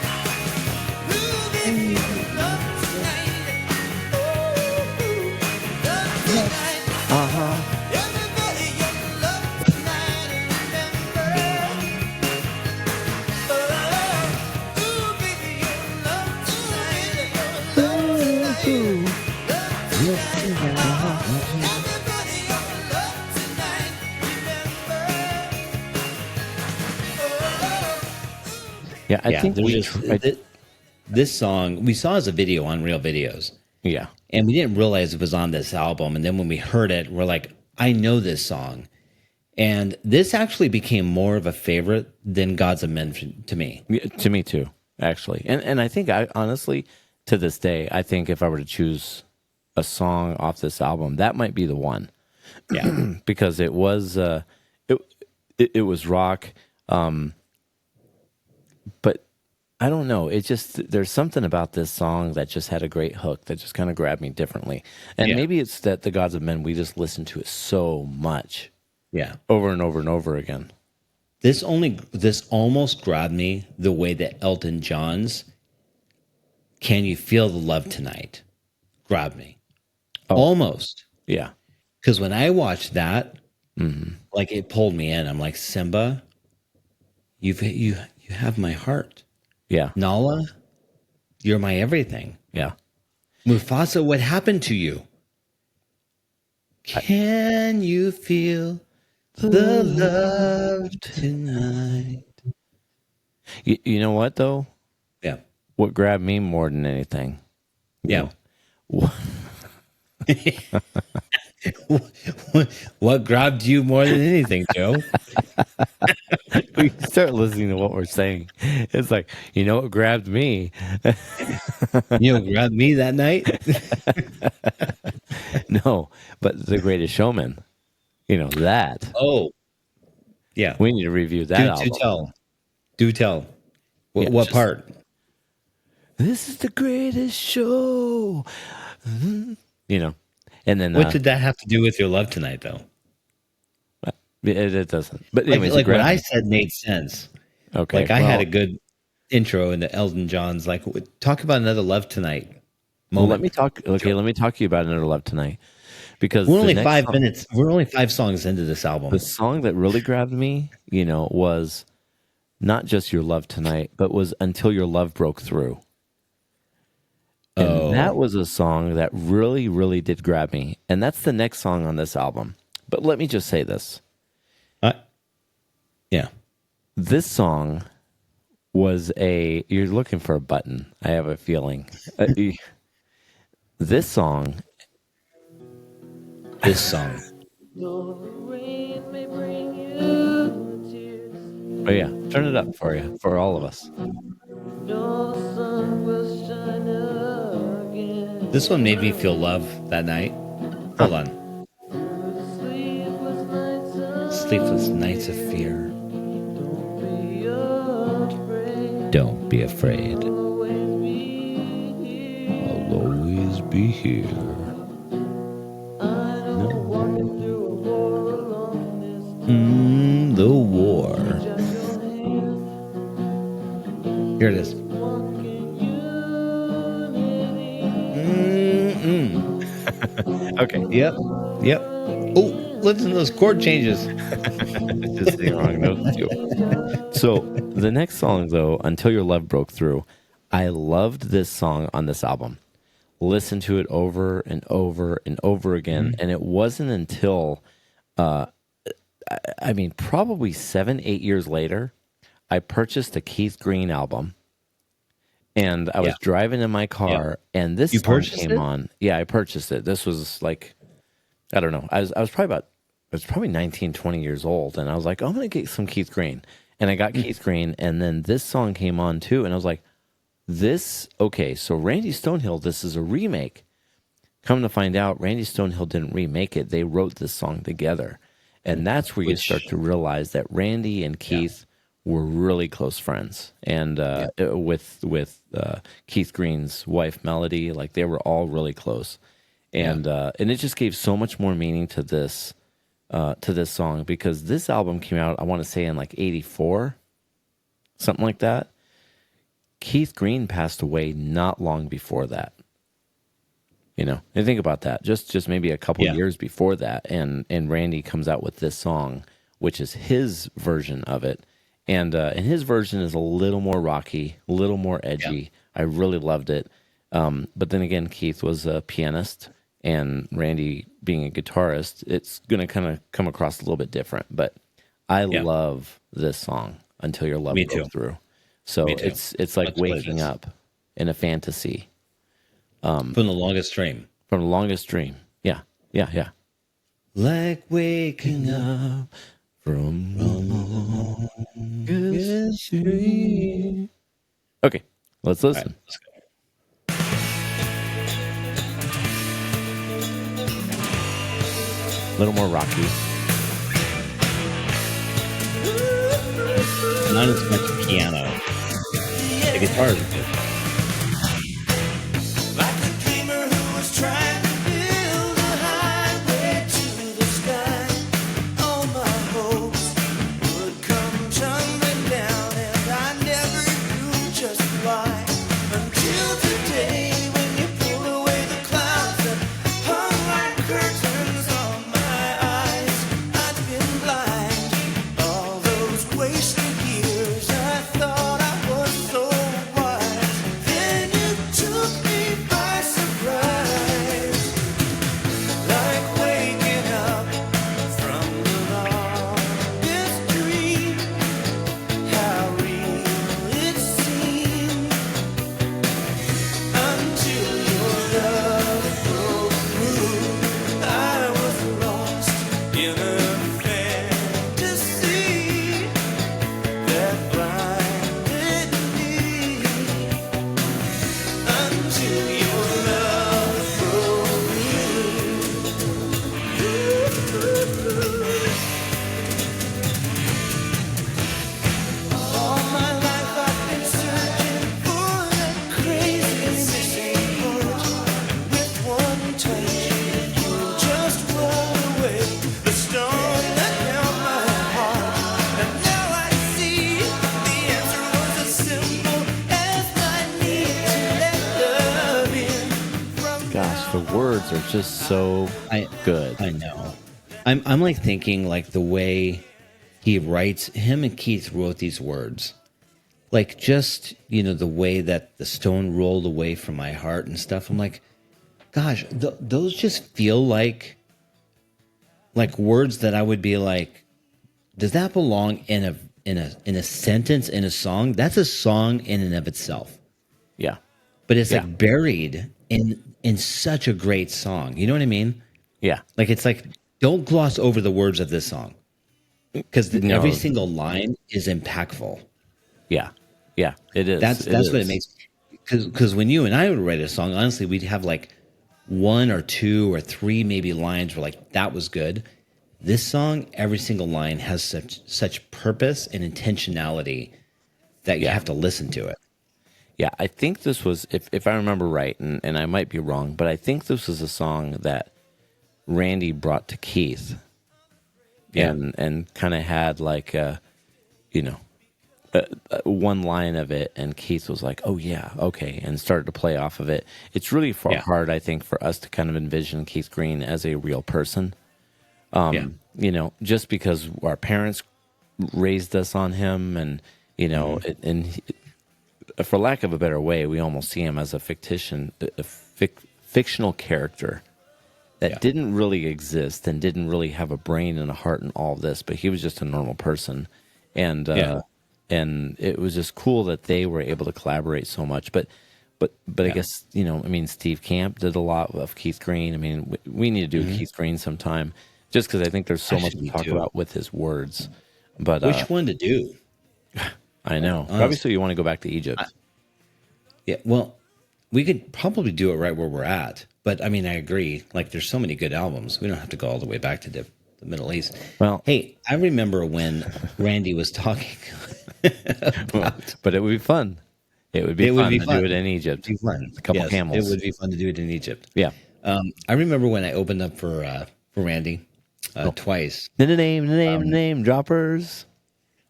Yeah, I think we this song we saw as a video on Real Videos, yeah. and we didn't realize it was on this album. And then when we heard it, we're like, I know this song. And this actually became more of a favorite than God's Amendment to me. Yeah, to me too, actually. And I think I honestly, to this day, I think if I were to choose a song off this album, that might be the one. Yeah. Because it was it was rock, but I don't know. It just, there's something about this song that just had a great hook that just kind of grabbed me differently. And maybe it's that the Gods of Men, we just listen to it so much. Yeah. Over and over and over again. This almost grabbed me the way that Elton John's Can You Feel the Love Tonight grabbed me. Oh. Almost. Yeah. Because when I watched that, like it pulled me in. I'm like, Simba, you have my heart. Yeah. Nala, you're my everything. Yeah. Mufasa, what happened to you? Can you feel the love tonight? You know what, though? Yeah. What grabbed me more than anything? Yeah. What? What grabbed you more than anything, Joe? We start listening to what we're saying. It's like, you know what grabbed me? You know, grabbed me that night? No, but The Greatest Showman. You know, that. Oh. Yeah. We need to review that album. Do tell. What part? This is the greatest show. You know, and then What did that have to do with your love tonight, though? it doesn't. But Like, anyways, what I said made sense. okay, Like I had a good intro into Elton John's. Like, talk about another love tonight moment. Well, let me talk. Okay, let me talk to you about Another Love Tonight, because We're only the next 5 song- minutes. We're only 5 songs into this album. The song that really grabbed me, you know, was not just Your Love Tonight, but was Until Your Love Broke Through. And that was a song that really, really did grab me. And that's the next song on this album. But let me just say this. Yeah. This song was you're looking for a button. I have a feeling. This song. Oh yeah, turn it up for you, for all of us. This one made me feel love that night. Hold on. Sleepless nights of fear. Don't be afraid. I'll always be here. The war. Here it is. Okay. Yep. Oh, listen to those chord changes. Just the wrong notes too. So the next song, though, Until Your Love Broke Through, I loved this song on this album. Listened to it over and over and over again, and it wasn't until, probably 7-8 years later, I purchased a Keith Green album. And I was driving in my car, and this song came on. Yeah, I purchased it. This was like, I don't know. I was probably 19, 20 years old, and I was like, I'm going to get some Keith Green. And I got Keith Green, and then this song came on too, and I was like, so Randy Stonehill, this is a remake. Come to find out, Randy Stonehill didn't remake it. They wrote this song together. And that's where you start to realize that Randy and Keith were really close friends. And with Keith Green's wife, Melody, like they were all really close. And it just gave so much more meaning to this song, because this album came out, I want to say in like 84, something like that. Keith Green passed away not long before that. You know, and think about that. Just maybe a couple years before that, and Randy comes out with this song, which is his version of it, and his version is a little more rocky, a little more edgy. I really loved it. But then again, Keith was a pianist, and Randy being a guitarist, it's gonna kind of come across a little bit different. But I love this song, Until Your Love Broke Through. So it's like waking up in a fantasy. From the longest dream. From the longest dream. Yeah. Like waking up from the longest dream. Okay, let's listen. Right, let's go. A little more rocky. Not as much piano. The guitars are good. Like a dreamer who was trying to build a highway to the sky. All my hopes would come tumbling down, and I never knew just why. Until today, when you pulled away the clouds that hung like curtains on my eyes. I'd been blind all those wasted years. I thought I was so wise. Then you took me by surprise, like waking up from the longest dream. How real it seemed until your love broke through. I was lost in a fantasy that blinded me until your love broke through. All my life I've been searching for that crazy missing part. With one touch, you just rolled away the storm that held my heart. And now I see the answer was as simple as my need to let love in. Gosh, the words are just so good. I know. I'm like thinking like the way he writes, him and Keith wrote these words. Like just, the way that the stone rolled away from my heart and stuff. I'm like, gosh, those just feel like words that I would be like, does that belong in a sentence in a song? That's a song in and of itself. Yeah. But it's Yeah. like buried in such a great song. You know what I mean? Yeah. Like it's like, don't gloss over the words of this song, because No. every single line is impactful. Yeah. Yeah. It is. That's what it makes. Because when you and I would write a song, honestly, we'd have like one or two or three maybe lines where like that was good. This song, every single line has such purpose and intentionality that you have to listen to it. Yeah, I think this was, if I remember right, and I might be wrong, but I think this was a song that Randy brought to Keith. Yeah. And kind of had like, one line of it, and Keith was like, oh, yeah, okay, and started to play off of it. It's really hard, I think, for us to kind of envision Keith Green as a real person. Just because our parents raised us on him, and, for lack of a better way, we almost see him as a fictional character that didn't really exist and didn't really have a brain and a heart and all of this, but he was just a normal person. And it was just cool that they were able to collaborate so much. But I guess, Steve Camp did a lot of Keith Green. I mean, we need to do Keith Green sometime, just because I think there's so much to talk about with his words. But which one to do? I know. Obviously, you want to go back to Egypt. Well, we could probably do it right where we're at. But I mean, I agree. Like, there's so many good albums. We don't have to go all the way back to the Middle East. Well, hey, I remember when Randy was talking about, but it would be fun. It would be fun to do it in Egypt. It'd be fun. A couple camels. It would be fun to do it in Egypt. Yeah. I remember when I opened up for Randy twice. Name droppers.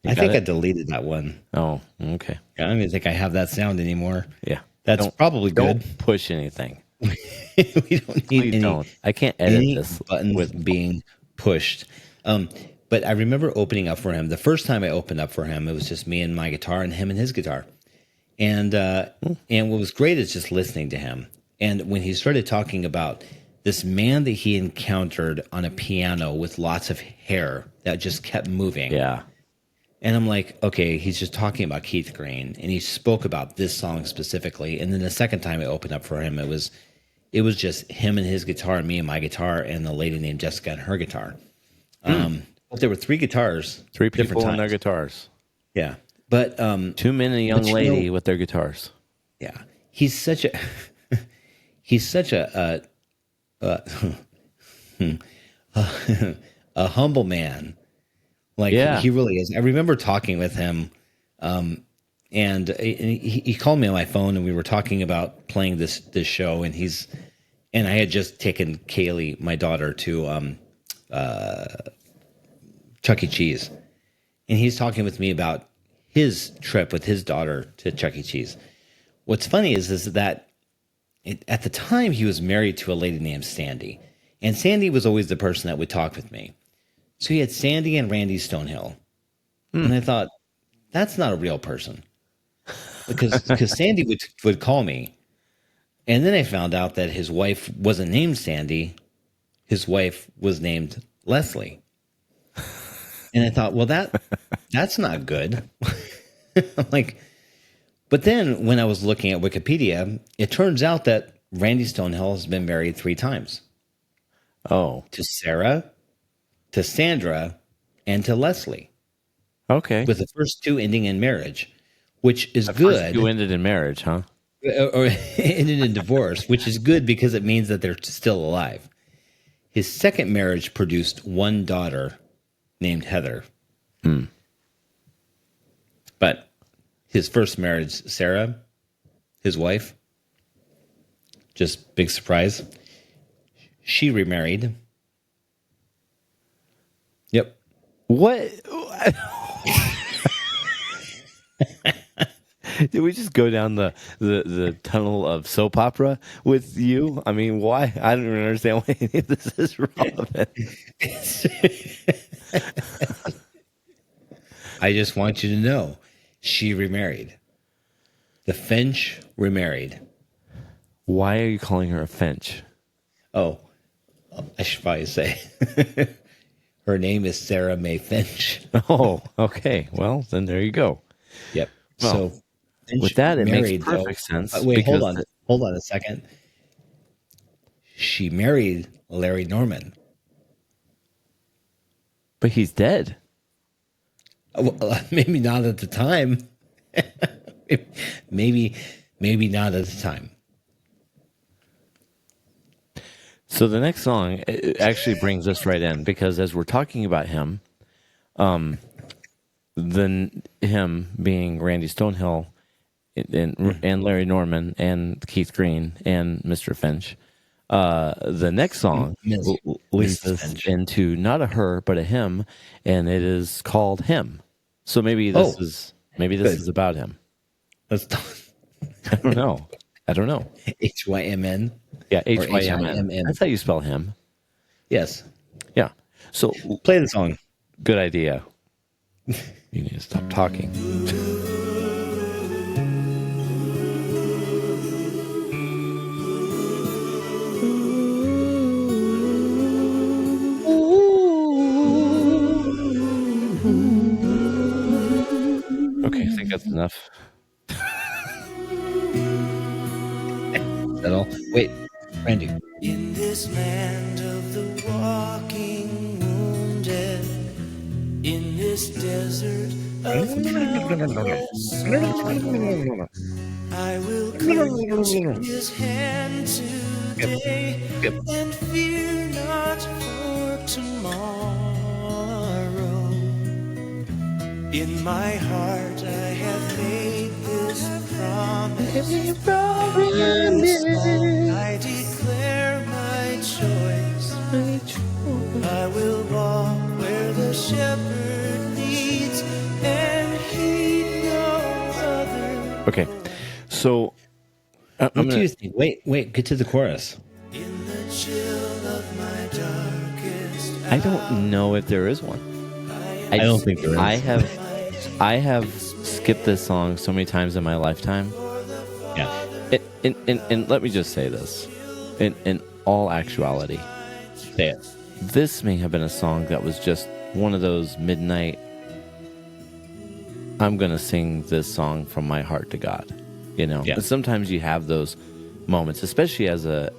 I think I deleted that one. Oh, okay. I don't even think I have that sound anymore. Yeah. That's probably good. Don't push anything. We don't need any. I can't edit any this buttons with being pushed. But I remember opening up for him. The first time I opened up for him, it was just me and my guitar and him and his guitar. And what was great is just listening to him. And when he started talking about this man that he encountered on a piano with lots of hair that just kept moving. Yeah. And I'm like, okay, he's just talking about Keith Green, and he spoke about this song specifically. And then the second time I opened up for him, it was just him and his guitar, and me and my guitar, and the lady named Jessica and her guitar. But there were three guitars, Three people and their guitars. Yeah, but two men and a young lady with their guitars. Yeah, he's such a a humble man. Like, he really is. I remember talking with him he called me on my phone, and we were talking about playing this show, and I had just taken Kaylee, my daughter, to Chuck E. Cheese, and he's talking with me about his trip with his daughter to Chuck E. Cheese. What's funny is that at the time he was married to a lady named Sandy, and Sandy was always the person that would talk with me. So he had Sandy and Randy Stonehill, and I thought, that's not a real person, because Sandy would call me, and then I found out that his wife wasn't named Sandy, his wife was named Leslie. And I thought, well, that's not good. I'm like, but then when I was looking at Wikipedia, it turns out that Randy Stonehill has been married 3 times. Oh. To Sarah, to Sandra, and to Leslie. Okay. With the first 2 ending in marriage, which is the good. First 2 ended in marriage, huh? Or ended in divorce, which is good because it means that they're still alive. His second marriage produced 1 daughter named Heather. But his first marriage, Sarah, his wife, just big surprise, she remarried. Yep. What? Did we just go down the tunnel of soap opera with you? I mean, why? I don't even understand why any of this is relevant. I just want you to know, she remarried. The Finch remarried. Why are you calling her a Finch? Oh, I should probably say her name is Sarah Mae Finch. Oh, okay. Well, then there you go. Yep. Well, so Finch with that, it married, makes perfect sense. Wait, hold on a second. She married Larry Norman. But he's dead. Well, maybe not at the time. maybe not at the time. So the next song actually brings us right in, because as we're talking about him, then him being Randy Stonehill and Larry Norman and Keith Green and Mr. Finch, the next song leads us into not a her but a him, and it is called Him. So maybe this is about him. Let's I don't know. HYMN. Yeah, HYMN. That's how you spell him. Yes. Yeah. So play the song. Good idea. You need to stop talking. Okay, I think that's enough. Is that all? Wait, Randy. In this land of the walking wounded, in this desert of countless sorrow, I will come to his hand today and fear not for tomorrow. In my heart I have made this promise. I declare my choice. I will walk where the shepherd leads and heed no other. Okay, so What do you think? Wait, get to the chorus. In the chill of my darkest I don't know if there is one. I don't think there is. I have skipped this song so many times in my lifetime. Yeah. And let me just say this. In all actuality, Say it. this may have been a song that was just one of those midnight, I'm going to sing this song from my heart to God. You know? Yeah. But sometimes you have those moments, especially as a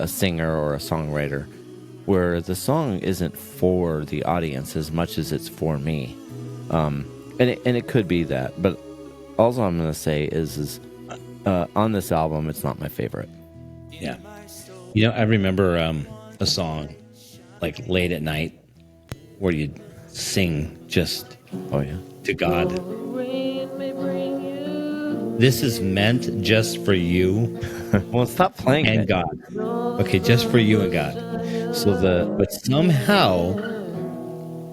singer or a songwriter, where the song isn't for the audience as much as it's for me. And it could be that, but all I'm going to say is on this album, it's not my favorite. Yeah. You know, I remember a song like Late at Night where you'd sing just Oh, yeah. to God. Rain may bring This is meant just for you Well, stop playing and it. God. Okay, just for you and God. But somehow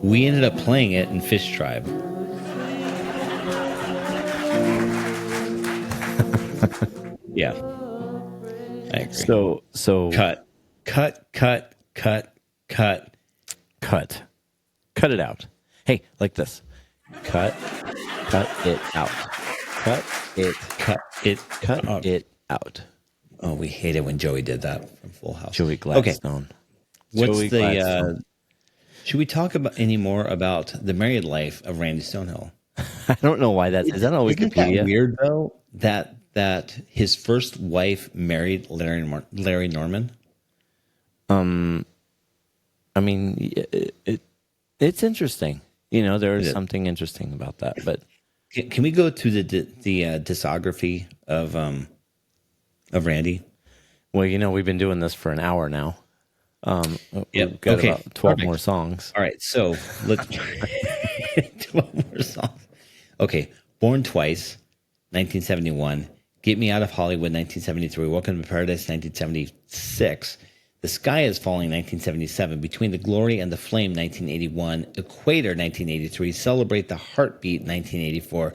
we ended up playing it in Fish Tribe. Yeah. I agree. So cut. Cut it out. Hey, like this. Cut it out. Cut it out. Oh, we hate it when Joey did that from Full House. Joey Gladstone. What's Joey the Gladstone. should we talk about any more about the married life of Randy Stonehill? I don't know why that is that on Isn't Wikipedia? that weird though that his first wife married Larry Norman? I mean, it's interesting. You know, there is something interesting about that. But Can we go to the discography of Randy? well, you know, we've been doing this for an hour now. We've got Okay. about 12 Perfect. more songs. All right, so let's 12 more songs. Okay, Born Twice, 1971. Get Me Out of Hollywood, 1973. Welcome to Paradise, 1976. The Sky is Falling, 1977. Between the Glory and the Flame, 1981. Equator, 1983. Celebrate the Heartbeat, 1984.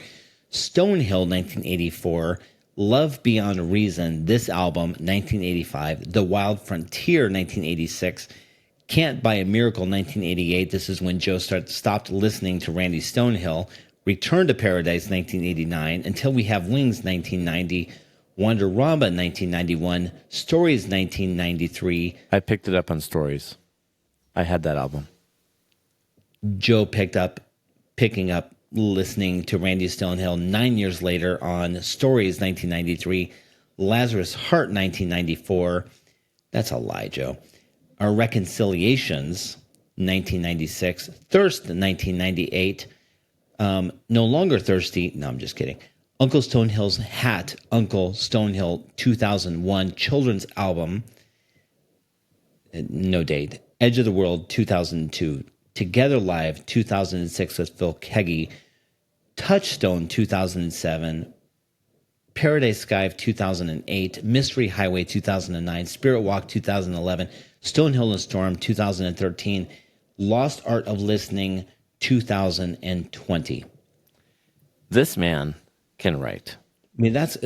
Stonehill, 1984. Love Beyond Reason, this album, 1985. The Wild Frontier, 1986. Can't Buy a Miracle, 1988. This is when Joe stopped listening to Randy Stonehill. Return to Paradise, 1989. Until We Have Wings, 1990. Wonderama, 1991. Stories, 1993. I picked it up on Stories. I had that album. Joe picking up listening to Randy Stonehill 9 years later on Stories, 1993. Lazarus Heart, 1994. That's a lie, Joe. Our Reconciliations, 1996. Thirst, 1998. No Longer Thirsty. No, I'm just kidding. Uncle Stonehill's Hat, Uncle Stonehill, 2001 children's album. No date. Edge of the World, 2002. Together Live, 2006 with Phil Keaggy. Touchstone, 2007. Paradise Sky, 2008. Mystery Highway, 2009. Spirit Walk, 2011. Stonehill and Storm, 2013. Lost Art of Listening, 2020. This man can write. I mean, that's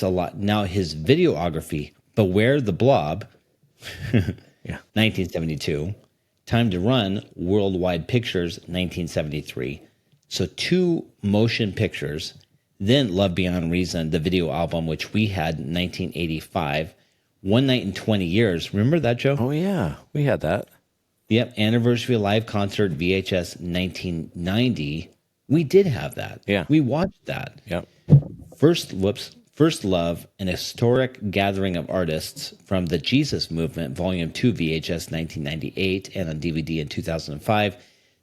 a lot. Now his videography, Beware the Blob, Yeah. 1972. Time to Run, Worldwide Pictures, 1973. So 2 motion pictures. Then Love Beyond Reason, the video album, which we had in 1985. One Night in 20 Years. Remember that, Joe? Oh, yeah. We had that. Yep. Anniversary Live Concert, VHS, 1990. We did have that. Yeah. We watched that. Yep. First Love, an historic gathering of artists from the Jesus Movement, Volume 2, VHS, 1998, and on DVD in 2005.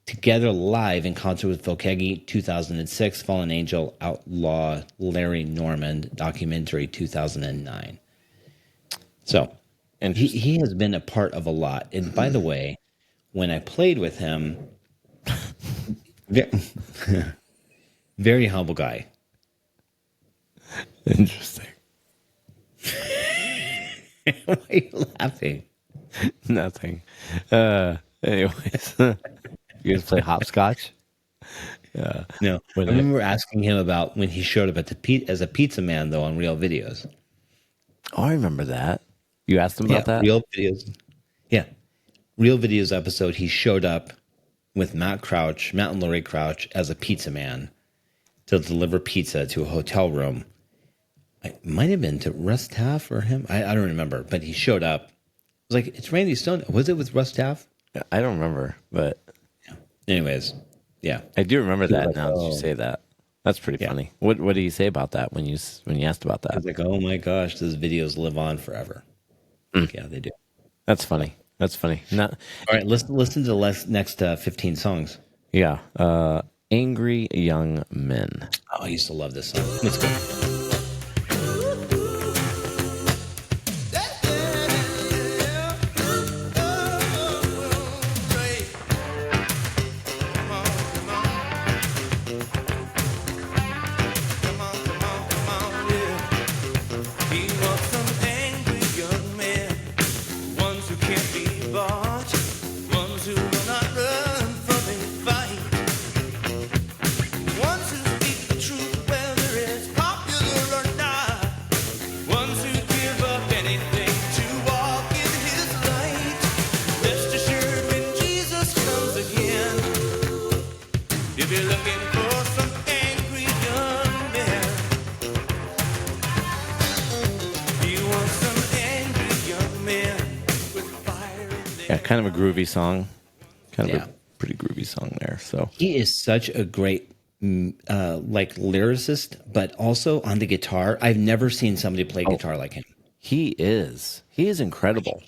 Together Live in concert with Phil Keaggy, 2006. Fallen Angel, Outlaw, Larry Norman, documentary, 2009. So he has been a part of a lot. And by the way, when I played with him, very humble guy. Interesting. Why are you laughing? Nothing. Anyways, you guys play hopscotch? No, I remember asking him about when he showed up at as a pizza man, though, on Real Videos. Oh, I remember that. You asked him about that? Real Videos. Yeah, Real Videos episode. He showed up with Matt and Lori Crouch as a pizza man to deliver pizza to a hotel room. It might have been to Russ Taff or him. I don't remember, but he showed up. I was like, it's Randy Stone. Was it with Russ Taff? I don't remember, but Anyways, yeah. I do remember that like, now that you say that. That's pretty funny. What did he say about that when you asked about I that? was like, oh my gosh, those videos live on forever. Yeah, they do. That's funny. That's funny. All right, listen to the next 15 songs. Yeah. Angry Young Men. Oh, I used to love this song. Let's go. Come on, Yeah, kind of a groovy song. Kind of Yeah. a pretty groovy song there. So He is such a great like lyricist, but also on the guitar. I've never seen somebody play guitar like him. he is incredible.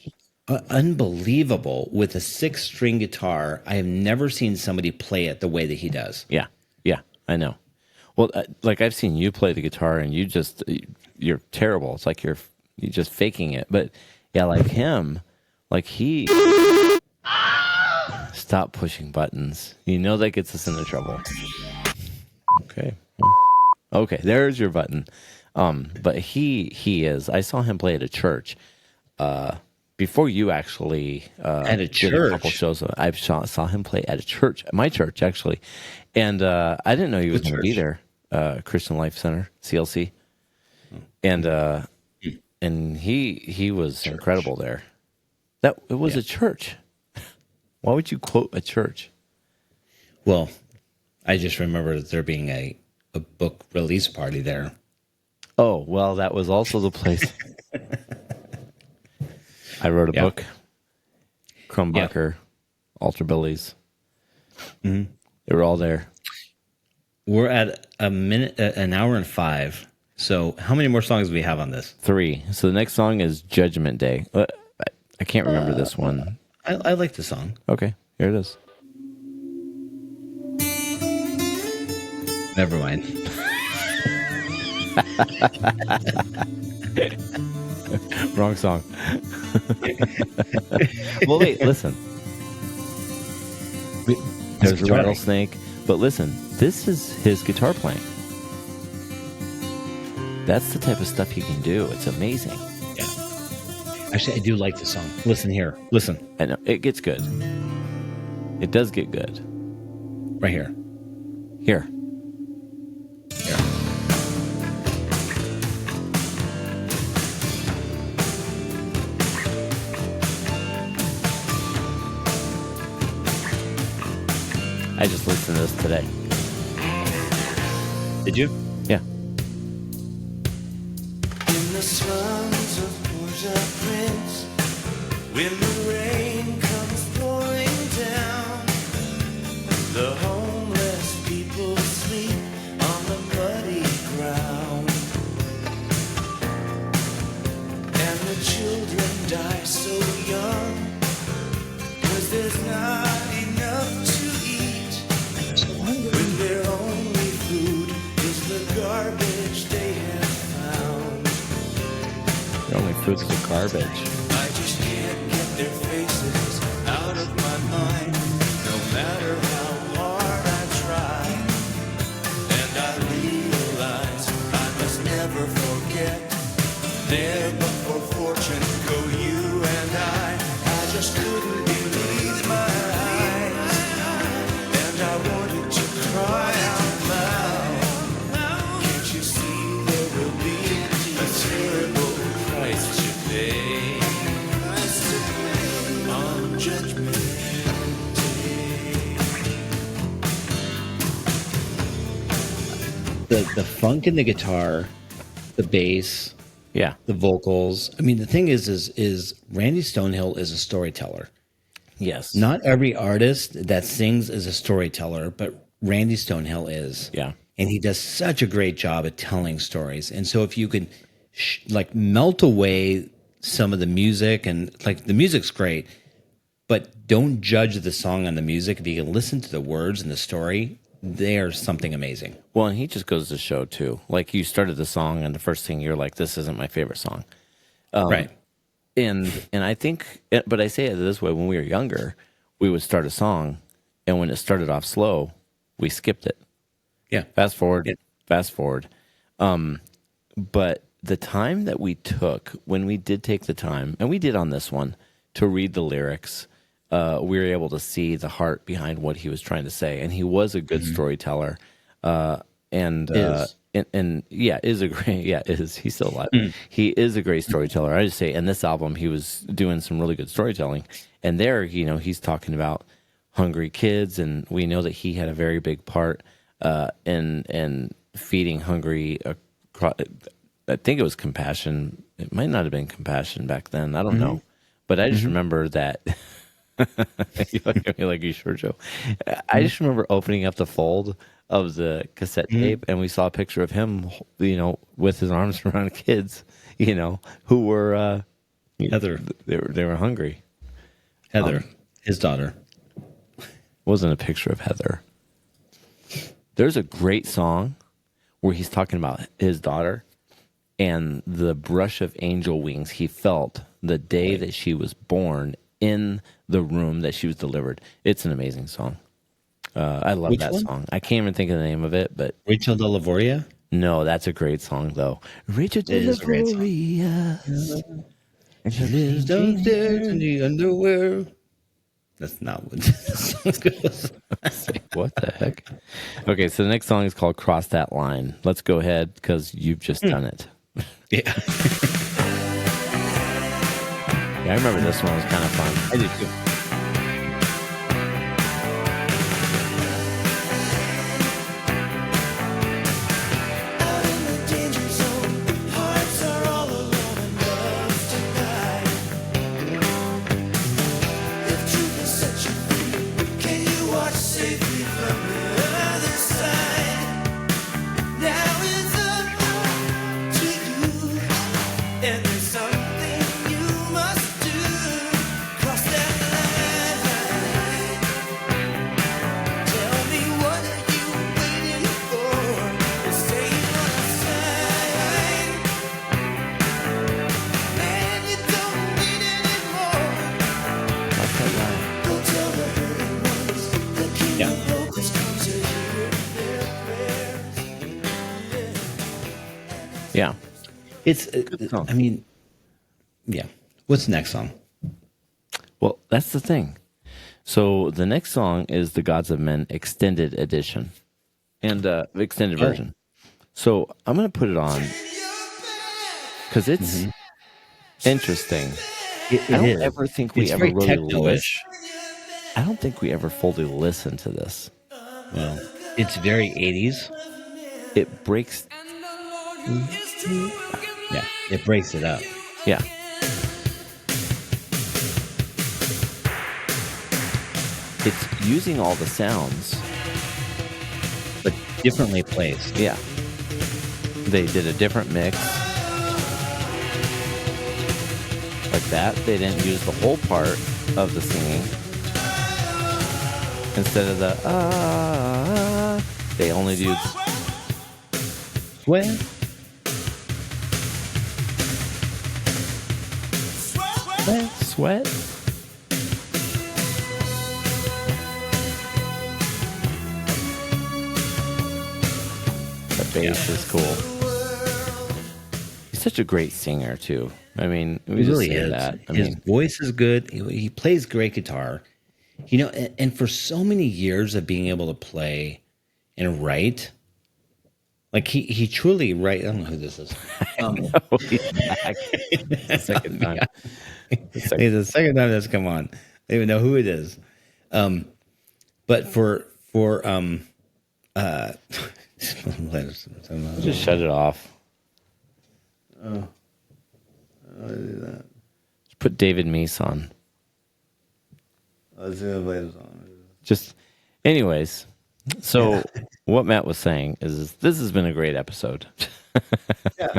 Unbelievable with a 6-string guitar. I have never seen somebody play it the way that he does. Yeah, I know. Well, like I've seen you play the guitar, and you're terrible. It's like you're just faking it. But yeah, like him, like he stop pushing buttons. You know that gets us into trouble. Okay, there's your button. But he is. I saw him play at a church. Before you actually At a did a couple church? shows, I saw him play at a church, my church actually, and I didn't know he was going to be there. Christian Life Center, CLC, and he was incredible there. That it was a church. Why would you quote a church? Well, I just remember there being a book release party there. Oh well, that was also the place. I wrote a book. Crumbacher, Altar Billies. They were all there. We're at an hour and 5. So how many more songs do we have on this? 3. So the next song is Judgment Day. I can't remember this one. I like the song. Okay, here it is. Never mind. Wrong song. Well, wait, listen. There's a guitar. rattlesnake, but listen, this is his guitar playing. That's the type of stuff he can do. It's amazing. Yeah. Actually, I do like the song. Listen here. Listen. I know it gets good. It does get good. Right here. Here. Here. I just listened to this today. Did you? Yeah. In the slums of Port-au-Prince, when the rain comes pouring down, the homeless people sleep on the muddy ground, and the children die so young, 'cause there's not enough to eat, when their only food is the garbage they have found. The only food's the garbage. I just can't get their faces out of my mind, no matter how hard I try. And I realize I must never forget, there but for fortune go you and I just couldn't believe my eyes, and I wanted to cry out loud. Can't you see there will be a terrible price to pay on Judgment Day? The funk in the guitar, the bass, Yeah. the vocals. I mean, the thing is Randy Stonehill is a storyteller. Yes. Not every artist that sings is a storyteller, but Randy Stonehill is. Yeah. And he does such a great job at telling stories. And so if you can like melt away some of the music, and like the music's great, but don't judge the song on the music. If you can listen to the words and the story, there's something amazing. Well, and he just goes to show too. Like you started the song, and the first thing you're like, "This isn't my favorite song." Right. And I think, but I say it this way: when we were younger, we would start a song, and when it started off slow, we skipped it. Yeah. Fast forward, Yeah. fast forward. But the time that we took, when we did take the time, and we did on this one, to read the lyrics, we were able to see the heart behind what he was trying to say. And he was a good storyteller. And yeah, is a great, yeah, is. He's still alive. He is a great storyteller. I just say, in this album, he was doing some really good storytelling. And there, you know, he's talking about hungry kids, and we know that he had a very big part in feeding hungry. I think it was compassion. It might not have been compassion back then. I don't know, but I just remember that You look at me like, you sure, Joe? I just remember opening up the fold of the cassette tape, and we saw a picture of him, with his arms around kids, who were Heather. They were hungry. Heather, his daughter. Wasn't a picture of Heather. There's a great song where he's talking about his daughter and the brush of angel wings he felt the day that she was born in the room that she was delivered. It's an amazing song. I love Which that one? song. I can't even think of the name of it, but Rachel de la Voria? no, that's a great song though. Rachel It is a great song. And She lives downstairs in the underwear. That's not what this song goes. What the heck? Okay, so the next song is called Cross That Line. Let's go ahead because you've just done it. Yeah. Yeah, I remember this one was kind of fun. I do too. Out in the danger zone, hearts are all alone and love's denied. If truth has set you free, can you watch safely from the other side? Now it's up to you, and there's something you must do. Cross that line. Tell me, what are you waiting for? Stay on the side. Man, you don't need anymore. Go tell the hurting ones, the king Yeah. of brokers comes to hear their prayers. Yeah. It's, song. I mean, yeah. What's the next song? Well, that's the thing. So the next song is the Gods of Men extended edition and extended version. So I'm going to put it on because it's interesting. I don't ever think we It's ever very really techno-ish. I don't think we ever fully listened to this. Well, it's very 80s. It breaks. Yeah, it breaks it up. Yeah. It's using all the sounds. But differently placed. Yeah. They did a different mix. Like that. They didn't use the whole part of the singing. Instead of the they only do Well, sweat. The bass is cool. He's such a great singer too. I mean, we he just really say is. that. I His mean, voice is good. He plays great guitar. And for so many years of being able to play and write, like he truly write. I don't know who this is. he's back. The second time. It's the second time that's come on. They even know who it is. But for Just shut it off. Just put David Meese on. Just, anyways. So what Matt was saying is this has been a great episode. Yeah,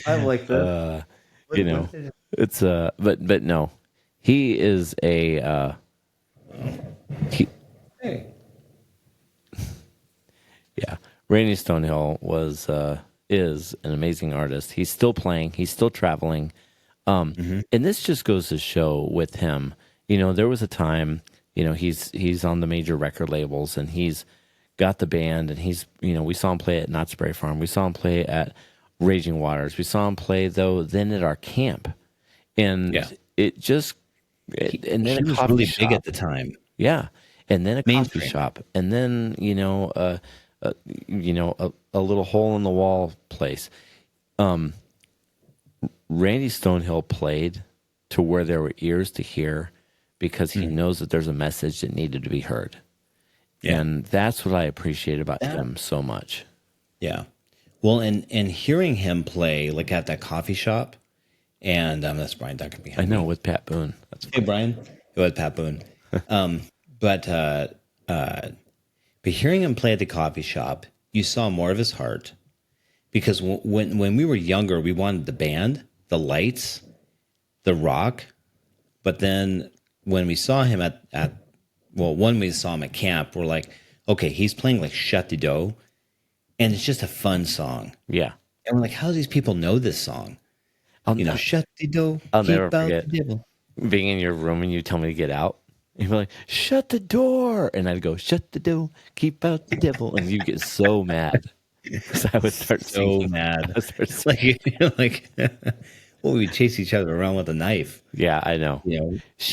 I like that. It's but no, he is a Hey, yeah. Randy Stonehill is an amazing artist. He's still playing. He's still traveling. And this just goes to show with him. There was a time. He's on the major record labels, and he's got the band, and he's we saw him play at Knott's Berry Farm. We saw him play at Raging Waters. We saw him play then at our camp, and it just and then he a was coffee really shop. big at the time. Yeah, and then a Mainstream. coffee shop, and then a little hole in the wall place. Randy Stonehill played to where there were ears to hear, because he knows that there's a message that needed to be heard, and that's what I appreciate about him so much. Yeah. Well, and hearing him play at that coffee shop, and that's Brian Duncan behind I know, me. with Pat Boone. That's Hey, Brian. It was Pat Boone. But hearing him play at the coffee shop, you saw more of his heart. Because when we were younger, we wanted the band, the lights, the rock. But then when we saw him when we saw him at camp, we're like, okay, he's playing like Shut the Dough, and it's just a fun song. Yeah. And we're like, how do these people know this song? Shut the door. I'll keep never out forget the devil. being in your room and you tell me to get out. You'd be like, shut the door. And I'd go, shut the door, keep out the devil. And you get so mad. So I would start singing. mad. I would start singing. Well, we chase each other around with a knife. Yeah, I know.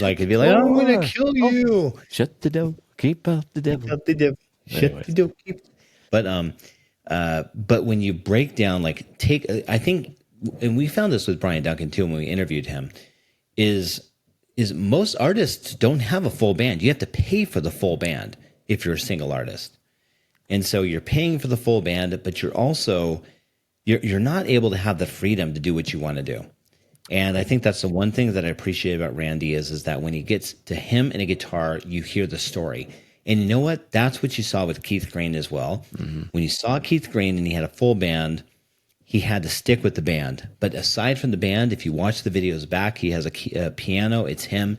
Like it'd be like, I'm going to kill you. Shut the door, keep out the devil. Shut the devil. Shut the door. But when you break down, I think, and we found this with Brian Duncan too when we interviewed him, is most artists don't have a full band. You have to pay for the full band if you're a single artist. And so you're paying for the full band, but you're also, you're not able to have the freedom to do what you want to do. And I think that's the one thing that I appreciate about Randy is that when he gets to him and a guitar, you hear the story. And you know what? That's what you saw with Keith Green as well. Mm-hmm. When you saw Keith Green and he had a full band, he had to stick with the band. But aside from the band, if you watch the videos back, he has a piano, it's him,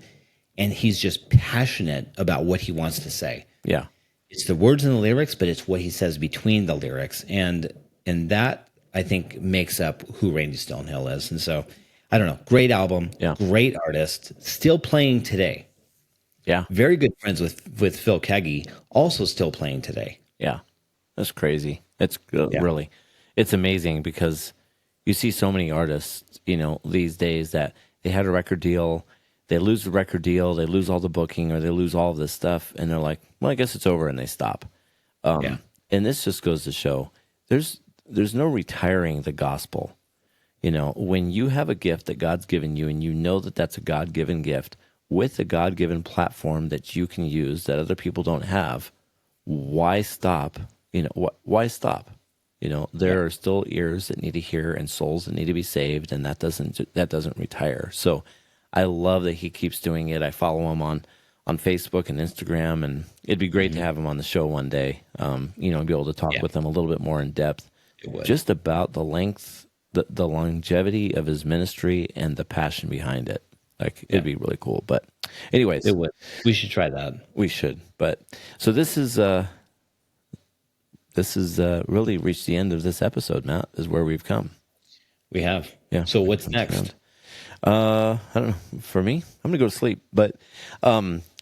and he's just passionate about what he wants to say. Yeah. It's the words and the lyrics, but it's what he says between the lyrics. And that, I think, makes up who Randy Stonehill is. And so, I don't know, great album, great artist, still playing today. Yeah. Very good friends with Phil Keggy, also still playing today. Yeah. That's crazy. It's really, it's amazing because you see so many artists, these days that they had a record deal, they lose the record deal, they lose all the booking, or they lose all of this stuff, and they're like, well, I guess it's over, and they stop. And this just goes to show there's no retiring the gospel. When you have a gift that God's given you and you know that that's a God-given gift with a God-given platform that you can use that other people don't have, why stop? Why stop? There are still ears that need to hear and souls that need to be saved, and that doesn't retire. So I love that he keeps doing it. I follow him on Facebook and Instagram, and it'd be great to have him on the show one day. Be able to talk with him a little bit more in depth, just about the length, the longevity of his ministry and the passion behind it. It'd be really cool. But anyways, it would. We should try that. We should. But so this is really reached the end of this episode, Matt, is where we've come. We have. Yeah. So what's next? I don't know. For me, I'm gonna go to sleep. But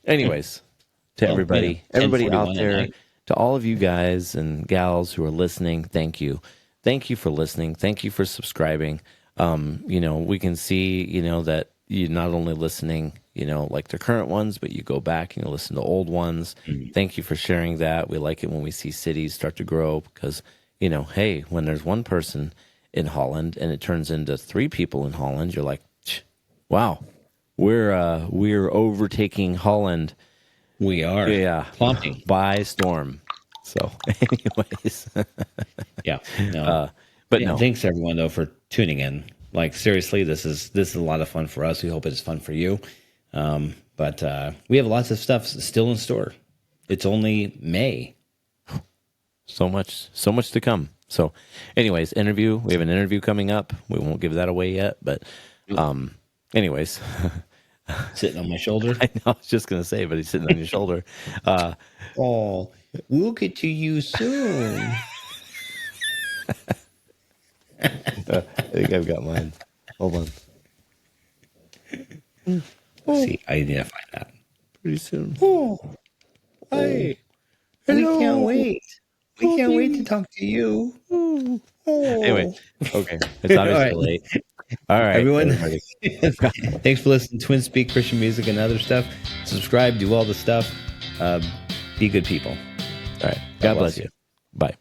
anyways, to everybody out there, to all of you guys and gals who are listening, thank you. Thank you for listening. Thank you for subscribing. We can see, that you're not only listening, like the current ones, but you go back and you listen to old ones. Mm-hmm. Thank you for sharing that. We like it when we see cities start to grow because, hey, when there's one person in Holland and it turns into 3 people in Holland, you're like, wow, we're overtaking Holland. We are. Yeah. Plumping. By storm. So anyways. Yeah. No. But no. Thanks everyone though for tuning in. Seriously, this is a lot of fun for us. We hope it's fun for you. But we have lots of stuff still in store. It's only May. So much to come. So anyways, we have an interview coming up. We won't give that away yet, but anyways. Sitting on my shoulder. I know, I was just going to say, but he's sitting on your shoulder. We'll get to you soon. I think I've got mine. Hold on. See, I need to find that pretty soon. Hey, we can't wait. We can't wait to talk to you. Anyway, okay. It's obviously late. All right, everyone. Thanks for listening to Twin Speak Christian Music and other stuff. Subscribe, do all the stuff. Be good people. All right. God bless you. Bye.